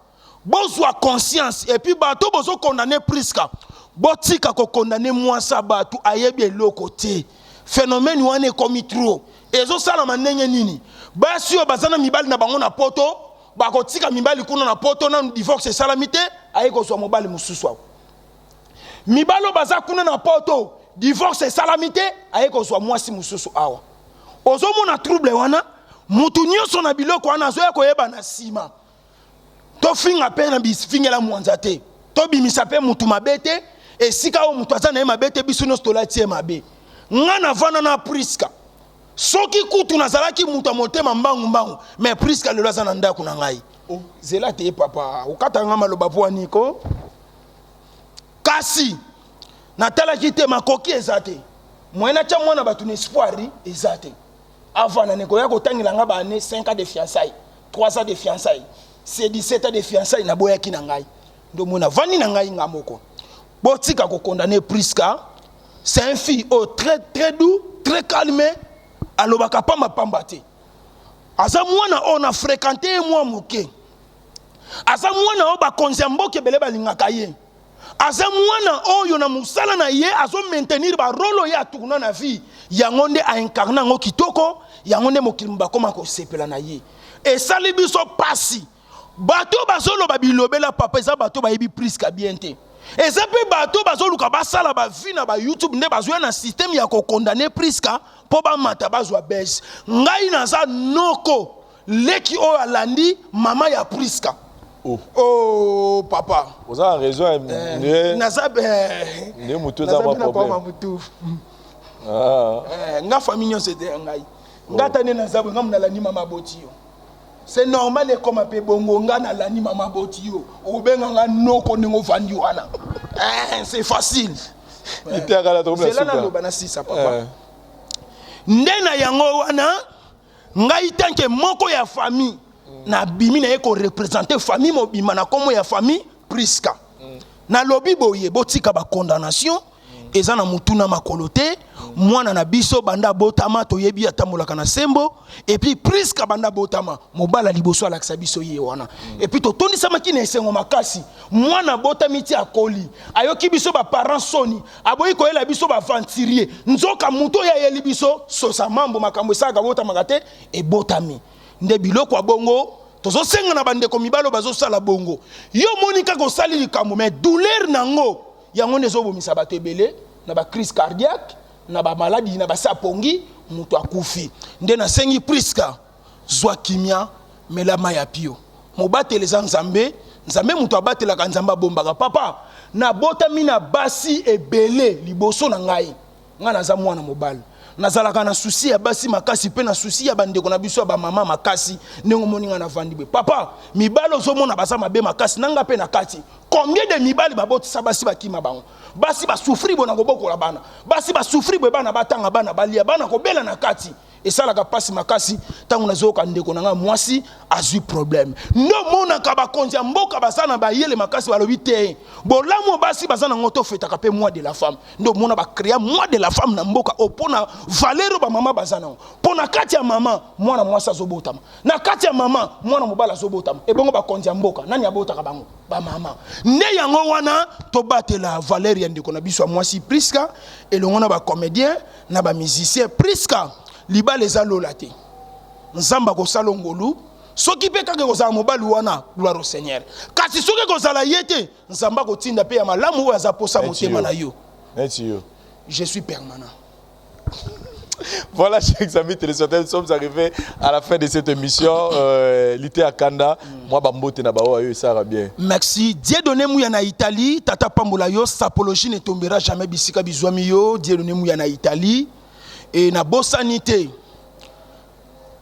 bozwa conscience et puis bato bozo condamner Priska botika ko condamner mwasa batu ayebi eloko te phénomène wana ekomi trop ezo sala manenge nini basi yo bazana mibali na bango na poto bakotika mibali kuna na poto na divorce salamité ayeko so mobali mususu ako mibalo baza kuna na poto divorce salamité ayeko so mwasi mususu awa ozo mona trouble wana mutu nyonso na biloko wana azoya koyeba na sima to finga pe na bisfingela mwanza te to bimisa pe mutu mabete esika o mutu aza na ye mabete biso nyonso tolatie mabe nga na vana na Priska soki kutu nazalaki mutu motema mbangu mais Priska lelo aza na ndako na ngai zela te papa okata nga maloba po niko kasi natalaki te makoki ezate moyena cha mwana batu na espoir ezate avant na neko ya kotangila nga ba année 5 ans de fiançailles 3 ans de fiançailles c'est 17 ans de fiançailles na boyaki na ngai ndo mona vani na ngai nga moko botika ko condamner Priska c'est un fille très très doux très calme alobaka pamba te aza mwana on a fréquenté moi moke aza mwana o ba konzambo ke bele balingaka ye aza mwana oyo na musala na ye azo maintenir ba rolo ya tourna na vie yango nde a incarner ngo kitoko yango nde mokili mbakoma ko sepela na ye et sali biso pasi bato bazolo babilobela papa eza bato ba yebi Priska bien te eza pe bato bazoluka basala ba vie na ba YouTube nde bazwa na système ya ko condamner Priska po ba mata bazwa bes ngai naza noko leki o alandi mama ya Priska oh papa vous avez raison nazabe ne mutu za ma problème nga famille nyonso te ngai ngata ne nazabe ngam na landi mama botio c'est normal comme appelé bongo nga na landi mama botio obenga nga noko ningo vandi wana c'est facile c'est là na loba na sisa papa ndena yango wana ngai tanke moko ya famille na bimi na eko représenter famille mobima na komo ya famille Priska na lobi boye botika ba condamnation eza na mutuna makolo te mwana na biso banda botama toyebi atambolaka na sembo et puis Priska banda botama mobala liboso alakisa biso ye wana et puis totondisa makina esengo makasi mwana botami ti akoli ayoki biso ba parents soni aboyi koyela biso ba venturier nzoka muto ya yeli biso sosa mambo makambo esaka botama te e botami nde biloko ya bongo tozo senga na bandeko mibalo bazo sala bongo yo monika ko sali likambo mais douleur nango yango nezo bomisa bato ebele na ba crise cardiaque na ba maladie na ba sapongi mutu akufi nde na sengi Priska zwa kimia melama ya pio mobatele za nzambe mutu abatelaka nzamba bombaka papa na botami na basi ebele liboso na ngai nga naza mwana mobali nazalaka na souci ya basi makasi pe na souci ya bandeko na biso ba mama makasi ndenge moninga na vandibe papa mibalo zo mona basa mabe makasi nanga pe na kati combien de mibali babotisa basi bakima bango basi ba souffrir bona kobokola bana basi ba souffrir be bana batanga bana balia bana ko bela na kati esalaka pasi makasi tango nazoka ndeko nanga mwasi azui problème no mona ka bakonzi ya mboka basana bayele makasi balobi te bolamo basi bazana ngoto fetaka pe mois de la femme ndo mona ba créer mois de la femme na mboka opona valero ba mama bazana pona kati ya mama mwana mwasi azobotama na kati ya mama mwana mobala azobotama e bongo bakonzi ya mboka nani abotaka bango ba mama nde yango wana to batela valeur ya ndeko na biso mwasi Priska elongo na ba comédien na ba musicien Priska libala eza lola te nzamba kosala ngolu soki pe kaka kozala mobali wana gloire au Seigneur kasi soki kozala ye te nzamba kotinda pe ya malamu oyo aza posa motema na yo je suis permanent Voilà, chers amis téléspectateurs, nous sommes arrivés à la fin de cette émission. Lité à Kanda, moi, Bambote Nabawa, ça ira bien. Merci. Dieu donné mouya na Italie, Tata Pambola yo, sapologie ne tombera jamais bisika bizwami yo. Dieu donné mouya na Italie. Et na Bossanité,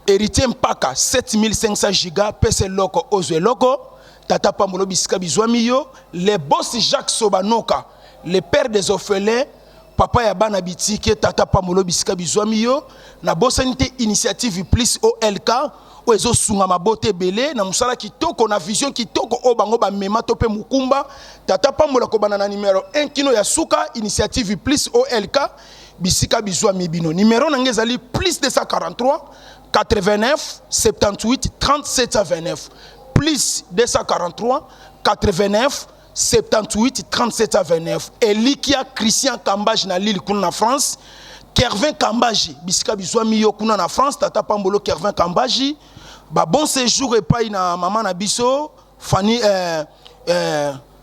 héritier Mpaka, 7500 gigas, PC Loko, Ozwe Loko. Tata Pambola bisika bizwami yo. Les boss Jacques Sobanoka, les pères des orphelins. Papa Yabana Bitike, Tata Pamolo Bisika Bizwami yo, na Bossanité Initiative Plus OLK, où ezo sunga mabote belé, na musala kitoko, na vision kitoko, o bango ba mema tope mukumba, Tata Pamolo kobana na numéro 1 kino ya suka, Initiative Plus OLK, Bisika Bizwami bino. Numéro nangezali plus 243, 89, 78, 37 29. Plus 243, 89, 78 37 à 29. Elikia Christian Kambaji na Lille kuna na France. Kervin Kambaji bisika bizwami yo kuna na France. Tata Pambolo Kervin Kambaji. Ba bon séjour epai na maman na biso Fanny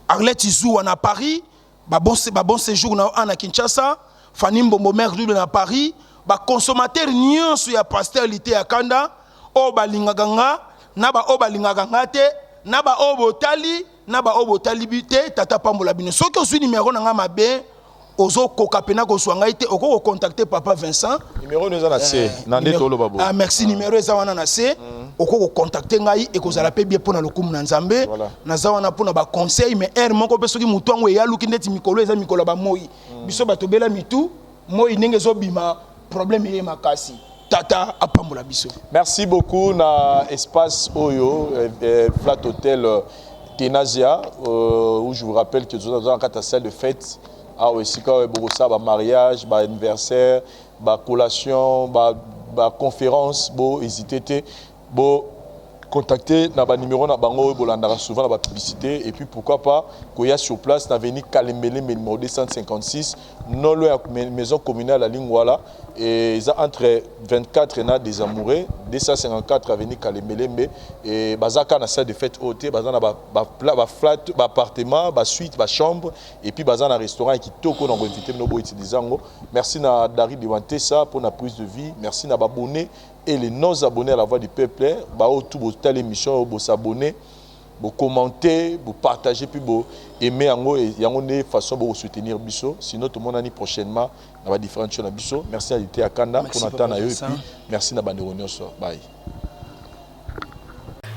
Arlette Izou na Paris. Ba bon séjour na ana Kinshasa. Fanny Mbombo mère na Paris. Ba consommateur nyonso ya pasteur Lité ya Kanda. O balingaganga na ba o balingaganga te na ba o botali Naba obo talibité Tata Pambola bino. Soki ozwi numéro nanga mabe ozo kokapena ko swanga ite oko contacter papa Vincent. Numéro nous en a C. Nande tolo babo. Ah merci numéro eza wana na C. Oko contacter ngai e kozala pe bien pona lokumu na Nzambe. Naza wana pona ba conseil mais er moko pe soki mutu ngo ya luki ndeti mikolo eza mikolo ba moi. Biso bato bela mitu moi ndenge zo bima problème ye makasi. Tata Pambola biso. Merci beaucoup na espace Oyo Flat Hotel Tenazia, où je vous rappelle que nous sommes dans une salle de fête, aussi un mariage, un anniversaire, une collation, une conférence, hésitez, contacter na numéro na bango bolandara souvent la publicité et puis pourquoi pas qu'il y a sur place na veni Kalemele numéro 256 non loin maison communale à Lingwala et ça entre 24 et des amoureux 254 avenue Kalemele et bazaka na salle de fête hôtel bazana ba flat ba appartement ba suite ba chambre et puis bazana restaurant qui toko na invité no bo utilisango merci na Dari de ça pour la prise de vie merci na abonnés et les non-abonnés à la Voix du Peuple, tout votre l'émission, vous s'abonner, vous commenter, vous partager, puis vous aimer et de façon pour soutenir Bisso. Sinon, tout le monde a dit prochainement, on va différentes choses à Bisso. Merci à l'ité à Kanda pour notre temps et puis merci à la réunion. Bye.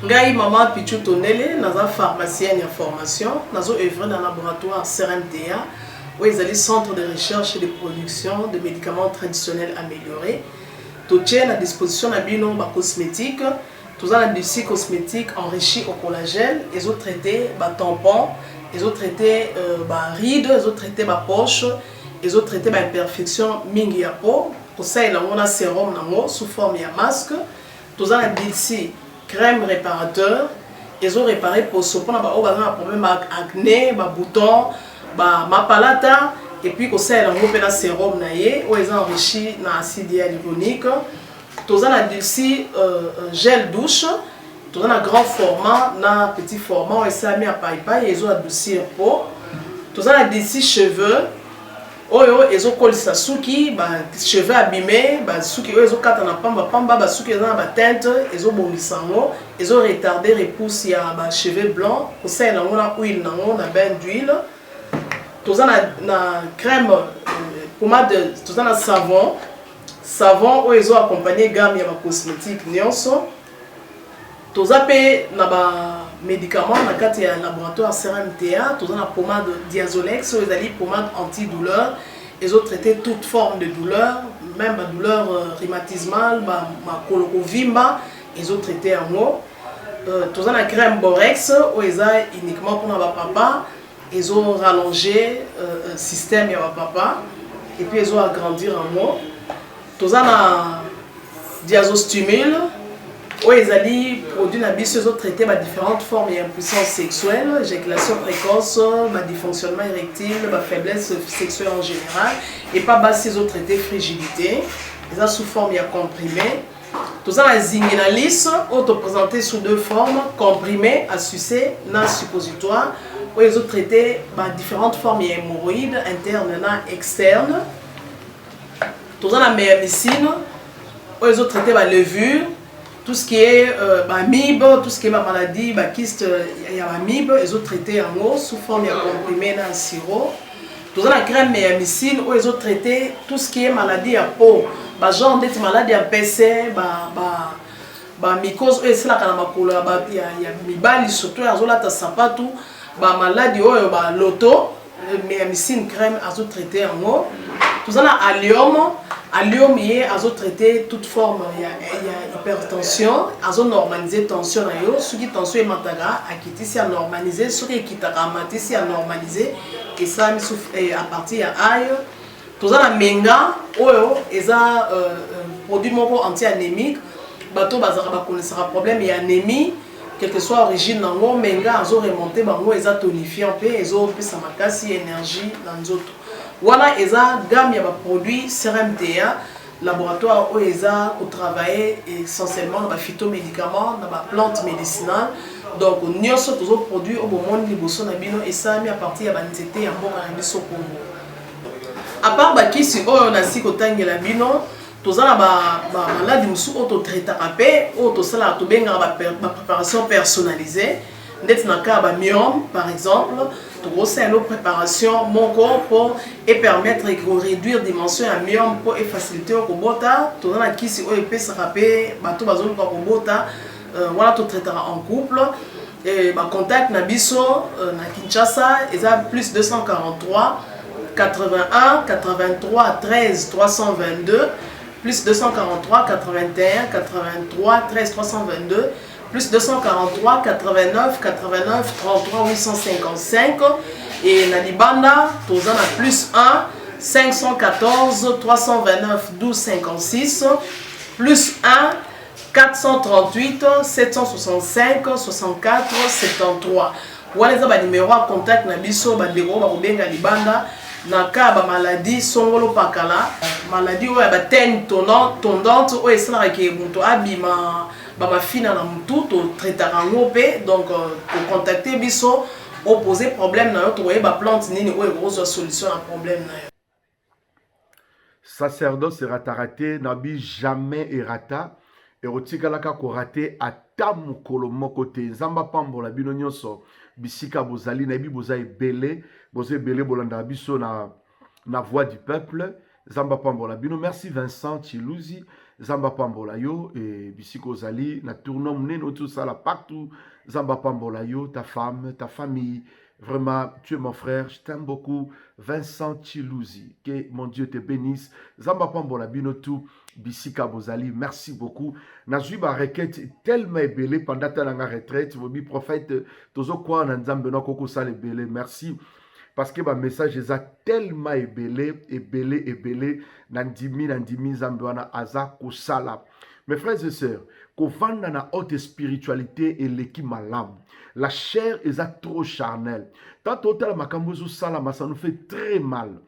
Ngai maman Pichu Tonele, naza pharmacienne en formation, nazo œuvre dans le laboratoire CRMTA, où ils allaient centre de recherche et de production de médicaments traditionnels améliorés. Tout tient à disposition de bino ba cosmétique, tout ça des cosmétiques enrichis au collagène, les autres traités ba tampons, les autres traités ba rides, les autres traités ba poche, les autres traités ba imperfection mingi ya peau. Pour ça il on a sérum nango sous forme ya masque, tout ça des crème réparateur, ils ont réparé pour ce pour ba un problème acné, ba boutons, ba mapalata. Et puis qu'on sait un sérum naïe où ils ont enrichi dans acide hyaluronique. Tous en a aussi gel douche. Tous en a grand format, dans petit format où ils ont mis à paille ils ont adouci un peau. Tous en a aussi cheveux. Oh ils ont collé sa souki, cheveux abîmés, souki ils ont quatre en pamba, souki ils ont la teinte, ils ont bondi sango, ils ont retardé repousse il y a cheveux blancs. Qu'on sait là on a huile, on a bain d'huile. Tout ça na crème pommade tout ça na savon où ils ont accompagné gamme ya cosmétique nyonso tout ça pe na ba médicaments na kati ya laboratoire CRMTA tout ça na pommade Diazolex où ils ali pommade antidouleur ils ont traité toute forme de douleur même la douleur rhumatismale ma colorovimba ils ont traité en haut tout ça na crème Borex où ils a uniquement pour na ba papa. Ils ont rallongé le système ya papa et puis ils ont agrandi en moi. Tout ça na diazostimule où ils ont dit produits na bis ils ont traité ma différentes formes d'impuissance sexuelle, éjaculation précoce, ma dysfonctionnement érectile, ma faiblesse sexuelle en général et pas bas ils ont traité frigidité. Ils ont sous forme ya comprimé. Tout ça la zinguinalis auto présenté sous deux formes comprimé à sucer na suppositoire. Où ils ont traité différentes formes d'hémorroïdes internes et externes. Tous la meilleure médecine, ils ont traité la levure, tout ce qui est amibe, tout ce qui est maladie, kyste, il y a amibe, ils ont traité en eau sous forme de comprimé dans le sirop. Tous la crème meilleure médecine, ils ont traité tout ce qui est maladie à peau, genre des maladies à PC, mycose, c'est là qu'il y a mibali, surtout, ils ont la sapatu, maladie, l'auto, meilleure médecine crème, ils ont traité en eau. Tout ça, allium, il y a traité toute forme, il y a hypertension, ils ont normalisé tension, ceux qui tension est mataga, à quitter si à normaliser, ceux qui quittent à mater si à normaliser, et ça à partir de aïe. Tout ça, la menga, ils ont produit anti-anémique, bateau connaissera problème et anémie, quelle que soit l'origine, menga, ils ont remonté, ils ont tonifié un peu, ils ont plus de énergie dans les autres. Voilà, ils ont gamme de produits CRMTA, laboratoire où ils ont travaillé essentiellement dans les phytomédicaments, dans les plantes médicinales. Donc, nous avons tous les produits au moment où et ça mis à partir de l'anxiété et de Congo. À part qui si on a si côté la bino, tous les maladies qui sont auto-traités, tous les préparation personnalisée. Dans le cas de myome, par exemple, c'est une préparation mon corps pour permettre de réduire la dimension de myome pour faciliter le robota. Tout le monde qui si peut se rappeler, tout le monde voilà tout traitera en couple. Et contact Nabiso na Kinshasa, ils ont plus 243 81 83 13 322 plus 243 81 83 13 322 plus 243 89 89 33 855 et na Libanda tous en plus 1 514 329 12 56 plus 1 438 765 64 73. Voilà les numéros à contact na biso bandeko ba kobenga Libanda na ka ba maladie songolo pakala maladie oya ba tene tondante o esala ke muto abima ba fina na mutu to traitera ngope donc pour contacter biso opposer problème na yo to ba plante nini o ezo solution à problème na yo. Sacerdoce raté nabi jamais erata erotikalaka ko raté ata mukolo moko te nzamba pambola bino nyonso bisika bozali na bi boza ebele bolanda biso na voix du peuple nzamba pambola bino. Merci Vincent Chilouzi nzamba pambola yo et bisika ozali na tournoi munene tout ça là partout nzamba pambola yo, ta femme, ta famille. Vraiment, tu es mon frère, je t'aime beaucoup. Vincent Chilouzi, que mon Dieu te bénisse. Zamba Pambola Binotou, Bisika Bozali, merci beaucoup. Nazuba requête tellement belé pendant ta retraite. Vous bi prophète, tozo quoi nanzambe no koko sale belé. Merci. Parce que ma message est tellement belé. Nandimi zambewana aza kusala. Mes frères et sœurs, qu'on vende dans la haute spiritualité et l'équipe malade. La chair est trop charnelle. Tant autant makambozo salama, ça nous fait très mal.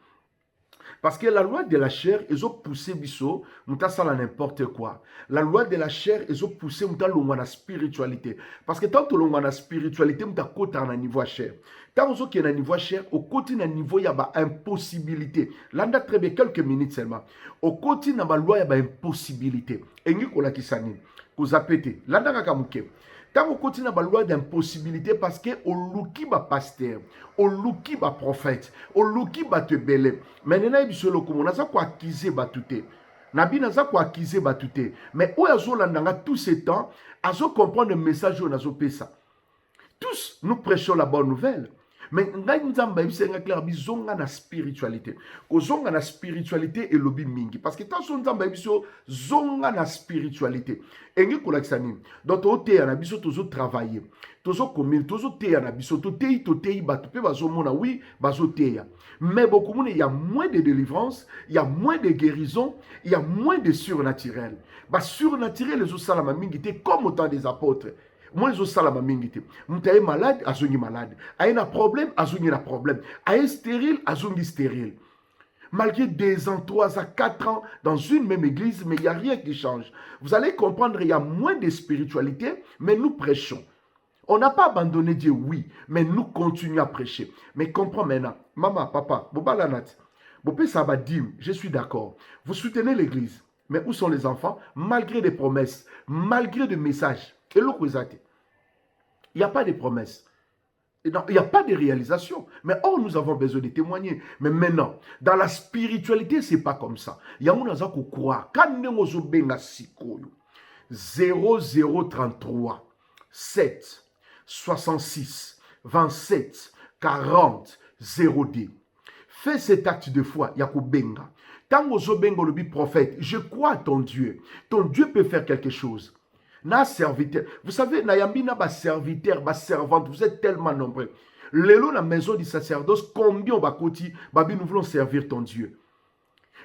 Parce que la loi de la chair, ils ont poussé biso, mouta sala n'importe quoi. La loi de la chair, ils ont poussé mouta longa na spiritualité. Parce que tant que longa na spiritualité, mouta kota na niveau chair. Tant que na niveau chair, au côté na niveau y a ba impossibilité. Landa très bien quelques minutes seulement. Au côté na ba loi y a ba impossibilité. Engi kola kisani, kozapete. Landa kakamuke. Tant qu'on continue à la loi d'impossibilité parce que au louki ba pasteur, au louki ba prophète, au louki ba te belé. Maintenant il se le comment on a quoi acquiser batute. Nabi n'a quoi acquiser batute. Mais où azo landanga tout ce temps, azo comprendre le message on azo pesa. Tous nous prêchons la bonne nouvelle. Mais ngai nzamba bisenga clair bizonga na spiritualité. Ko zonga na spiritualité et lobi mingi parce que tant son nzamba biso zonga na spiritualité. Engi kolakisani. Donc ote na biso tozo travailler. Tozo commune, tozo te na biso to tei batu pe bazo mona oui, bazo teya. Mais beaucoup monde il y a moins de délivrance, il y a moins de guérison, il y a moins de surnaturel. Ba surnaturel les salama mingi te comme autant des apôtres. Moi, je suis salama mingite. Mouta est malade, azungi malade. Aïe na problème, azungi na problème. Aïe stérile, azungi stérile. Malgré 2 ans, 3 ans, 4 ans, dans une même église, mais il n'y a rien qui change. Vous allez comprendre, il y a moins de spiritualité, mais nous prêchons. On n'a pas abandonné Dieu, oui, mais nous continuons à prêcher. Mais comprends maintenant, maman, papa, bobalanat. Bopé ça va dire, je suis d'accord. Vous soutenez l'église. Mais où sont les enfants? Malgré des promesses, malgré des messages. Et l'autre, il n'y a pas de promesses. Il n'y a pas de réalisation. Mais nous avons besoin de témoigner. Mais maintenant, dans la spiritualité, ce n'est pas comme ça. Il y a un qui croit. Quand nous avons 0033 7 66 27 40 0D. Fais cet acte de foi. Yako benga. Tant que benga le prophète, je crois à ton Dieu. Ton Dieu peut faire quelque chose. Na serviteur. Vous savez, Nayambina ba serviteur, ba servante, vous êtes tellement nombreux. Lélo, la maison du sacerdoce, combien on va côté, babi, nous voulons servir ton Dieu.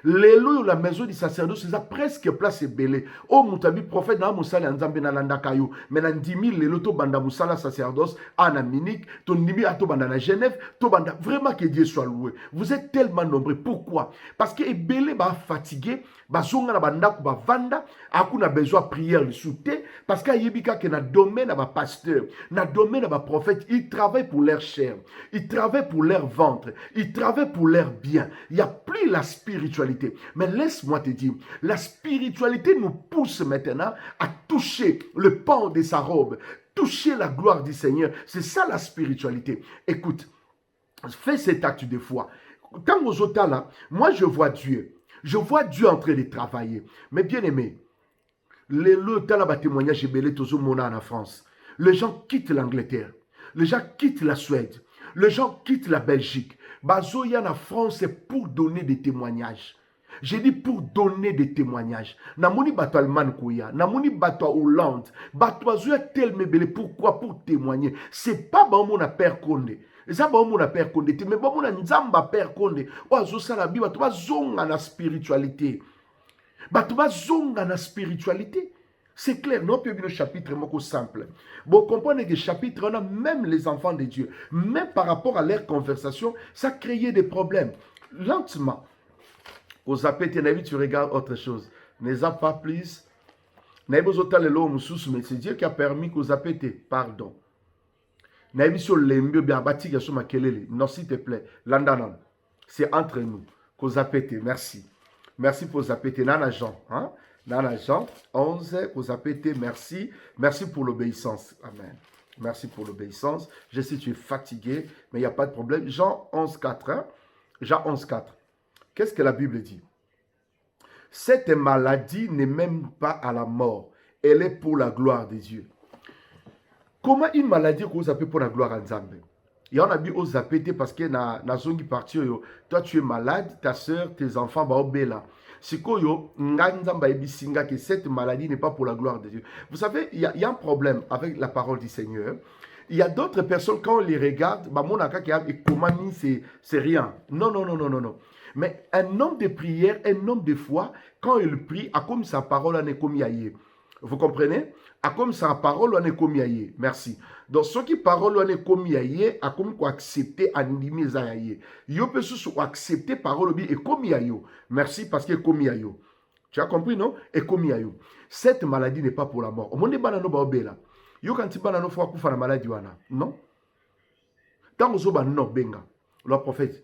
Lélo, la maison du sacerdoce, c'est presque place belé. Oh, moutabi prophète, na moussala nzambe na landa kayo. Mais na 10 000, lélo, to banda moussala sacerdoce, en Amérique, ton nimi à to banda na Genève, to banda. Vraiment que Dieu soit loué. Vous êtes tellement nombreux. Pourquoi? Parce que belé ba fatigué, ba zonga na banda ku ba vanda, akuna besoin de prière le soutien, parce que yebika que na domaine na ba pasteur, na domaine na ba prophète, ils travaillent pour leur chair, ils travaillent pour leur ventre, ils travaillent pour leur bien. Il n'y a plus la spiritualité. Mais laisse-moi te dire, la spiritualité nous pousse maintenant à toucher le pan de sa robe, toucher la gloire du Seigneur. C'est ça la spiritualité. Écoute, fais cet acte de foi. Quand aux autres là, moi je vois Dieu. Je vois Dieu en train de travailler. Mais bien aimé, le témoignage est belé toujours en France. Les gens quittent l'Angleterre. Les gens quittent la Suède. Les gens quittent la Belgique. Bazoyan en France, c'est pour donner des témoignages. J'ai dit pour donner des témoignages. Namoni bato Allemagne kouya, namoni bato Hollande, bato azoya tellement belé. Pourquoi? Pour témoigner. C'est pas bon mon père Condé. Ça ba mon père Condé, mais bon mon nzamba père Condé. Oazo salabi bato ba zonga na spiritualité. Bato ba zonga na spiritualité. C'est clair, non, puis le chapitre est simple. Bon, comprenez que le chapitre, on a même les enfants de Dieu, même par rapport à leur conversation, ça créait des problèmes. Lentement, aux appels, tu regardes autre chose. Ne pas plus. Mais c'est Dieu qui a permis qu'aux appels, pardon. Non, s'il te plaît, Landanan, c'est entre nous. Qu'aux appels, merci. Merci pour les appels, Nana Jean, hein? Nana Jean 11, vous appelez, merci. Merci pour l'obéissance. Amen. Merci pour l'obéissance. Je sais que tu es fatigué, mais il n'y a pas de problème. Jean 11, 4. Hein? Jean 11, 4. Qu'est-ce que la Bible dit? Cette maladie n'est même pas à la mort. Elle est pour la gloire de Dieu. Comment une maladie que vous appelez pour la gloire à Nzambe? Il y en a bien aux appelés parce que dans la zone qui partit, toi tu es malade, ta soeur, tes enfants, bah, là. Que cette maladie n'est pas pour la gloire de Dieu. Vous savez, il y a un problème avec la parole du Seigneur. Il y a d'autres personnes, quand on les regarde, c'est rien. Non. Mais un homme de prière, un homme de foi, quand il prie, a comme sa parole en est comme yaye. Vous comprenez? A comme sa parole en est comme yaye. Merci. Donc, ce qui parole en est comme yaye, a comme quoi accepter animer yaye. Yo peut se accepter parole et comme yayo. Merci parce que comme yayo. Tu as compris, non? Et comme yayo. Cette maladie n'est pas pour la mort. Au monde banano ba obela. Yo quand tu banano faut akufa na maladie wana. Non? Tant que zoba no benga. Le prophète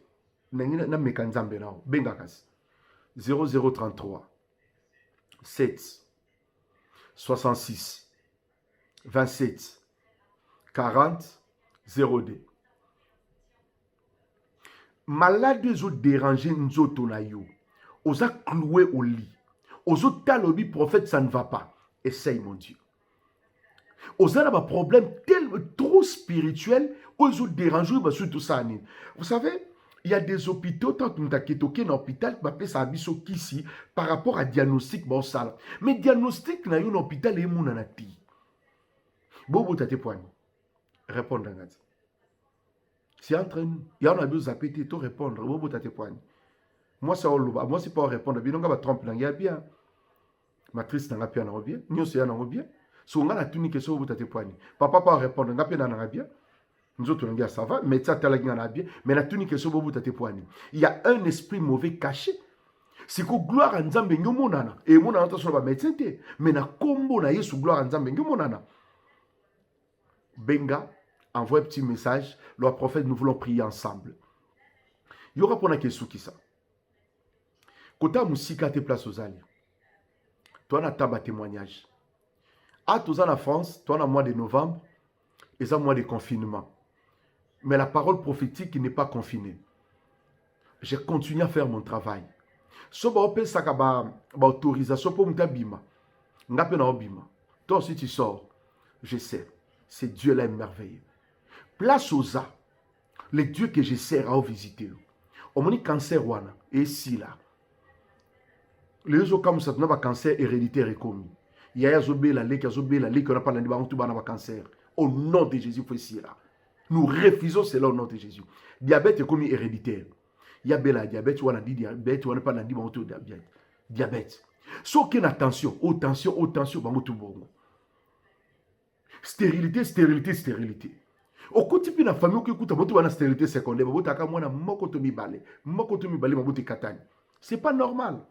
na mekanzambe nao. Benga kas. 0033 7 66 27 40 0D. Malade aux autres dérangés nous autres na yo. Aux a cloué au lit. Aux autres talobi prophète ça ne va pas. Essaye mon Dieu. Aux a un problème tellement trop spirituel. Aux autres dérangés sur tout ça. Vous savez, il y a des hôpitaux, tant que nous avons un hôpital qui ça ici par rapport à diagnostic. Mais diagnostic, dans un hôpital, il y a un petit. Bobo, tu as tes points. Répondre à ça. C'est entre nous. Il y a un abus à péter, tu répondre. Bobo, tu as tes points. Moi, c'est moi, c'est pas répondre. Il y a un trompe, il y a bien. Matrice, il y a bien. Nous, c'est un bien. Si on a la tunique, c'est bobo, tu as tes points. Papa, pas répondre. Il y a bien. Nous autres, ça va, mais ça, bien. Mais la tunique, c'est bobo, tu as tes points. Il y a un esprit mauvais caché. C'est que gloire à Nzambe, monana. Et mon attention, va médecin. Mais na combo na yesu gloire à Nzambe, monana. Benga, envoie un petit message. Le prophète, nous voulons prier ensemble. Il y aura pour la question qui ça. Kota musika te place aux alliés. Toi, on a taba témoignage. Ah, tous en France, toi, on a mois de novembre, et ça, mois de confinement. Mais la parole prophétique n'est pas confinée. Je continue à faire mon travail. Si on a une autorisation pour bima, toi aussi tu sors. Je sais, c'est Dieu là merveilleux. Place aux a, les dieux que je sers à visiter. On m'a dit cancer wana et si là. Les autres comme ça, on a un cancer héréditaire et commis. Il y a la lèque, on n'a pas de cancer. Au nom de Jésus, il faut ici là. Nous refusons cela au nom de Jésus. Diabète est commis héréditaire. Il y a bel diabète, on a dit diabète, on n'a pas dit diabète. Diabète. Sauf qu'il y a attention, tension, stérilité, stérilité, stérilité. Au côté de la famille qui écoute, la stérilité secondaire, c'est pas normal.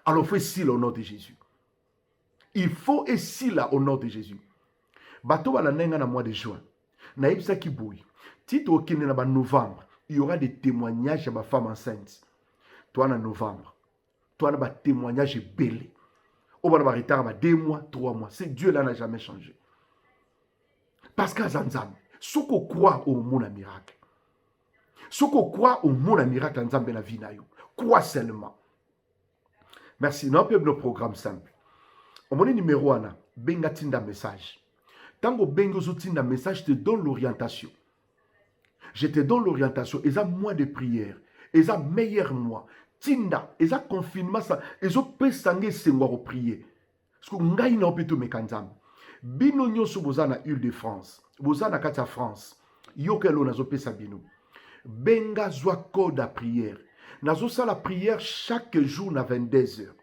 Alors il faut ici au nom de Jésus. Il faut ici là au nom de Jésus. Bato va la nenga na mois de juin. Na ibsa ki boui. Tito okine na ba novembre, il y aura des témoignages à ma femme enceinte. Toi en novembre, toi en a témoignage belé. On va avoir retard 2 mois, 3 mois. C'est Dieu là n'a jamais changé. Parce qu'à Zanzam, ce qu'on croit au monde miracle. Ce qu'on croit au monde miracle en Zambé la vie na yo. Crois seulement. Merci. Nous avons un programme simple. Au moment numéro 1, benga tinda message. Tant que benga tinda message, je te donne l'orientation. Je te donne l'orientation. Et ça, mois de prière. Et ça, meilleur mois. Tinda. Et ça, confinement. Et ça, peut s'engager sengwa au prier. Parce que ngai na opeto mekanzam. Bino nyoso bozana Île-de-France. Bozana katia France. Yokelo nazo pesa bino. Benga zwa code à prière. Nazo sa la prière chaque jour na 22 heures.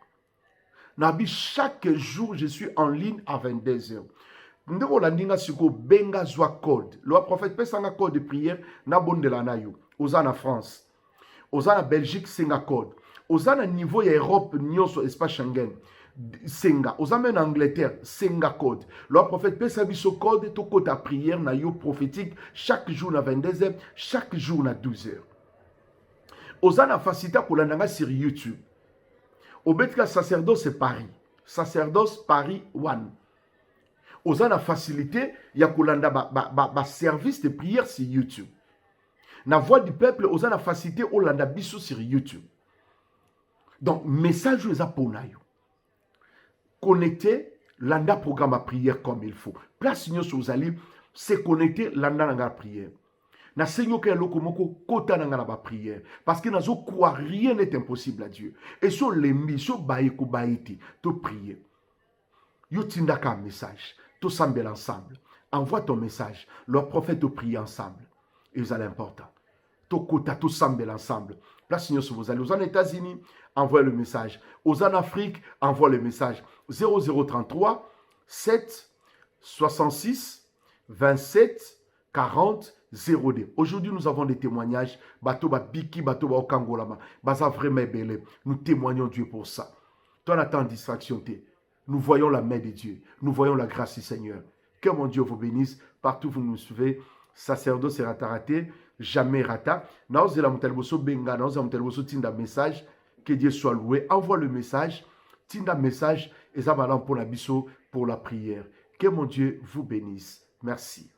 Nabi chaque jour je suis en ligne à 22 heures. Ndeko landinga siko benga zwa code. Le prophète pesa nga code de prière na bondela na yo. Ozana France. Ozana Belgique senga code. Ozana niveau ya Europe nyonso espace Schengen. Senga. Ozana en Angleterre senga code. Le prophète pesa biso code to code à prière na yo prophétique chaque jour na 22 heures, chaque jour na 12 heures. Ozana facilité pour l'andanga sur YouTube. Au betka sacerdoce Paris. Sacerdoce Paris 1. Ozana facilité, il y a ba service de prière sur YouTube. La voix du peuple, ozana facilité, Olanda biso sur YouTube. Donc, message aux aponayo. Connecter l'anda programme à prière comme il faut. Place nous sur Zali, c'est connecter l'anda à prière. Na senyo ke lokomoko kota na ngala ba prière parce que nazo croire rien n'est impossible à Dieu et sur lembi so baïko baïti to prier yo tindaka message to sambel ensemble envoie ton message leur prophète te prie ensemble et c'est important to kota to sambel ensemble place nous sur vous allez aux États-Unis envoie le message aux en Afrique envoie le message 0033 7 66 27 40 0D. Aujourd'hui, nous avons des témoignages. Batoba Biki, Batoba Okangolama. Baza vraiment belé. Nous témoignons Dieu pour ça. Toi, on attend distraction. Nous voyons la main de Dieu. Nous voyons la grâce du Seigneur. Que mon Dieu vous bénisse. Partout où vous nous suivez. Sacerdoce et raté. Jamais rata. Naoze la mutelboso benga. Naoze la mutelboso tinda message. Que Dieu soit loué. Envoie le message. Tinda message. Et ça va pour la biso pour la prière. Que mon Dieu vous bénisse. Merci.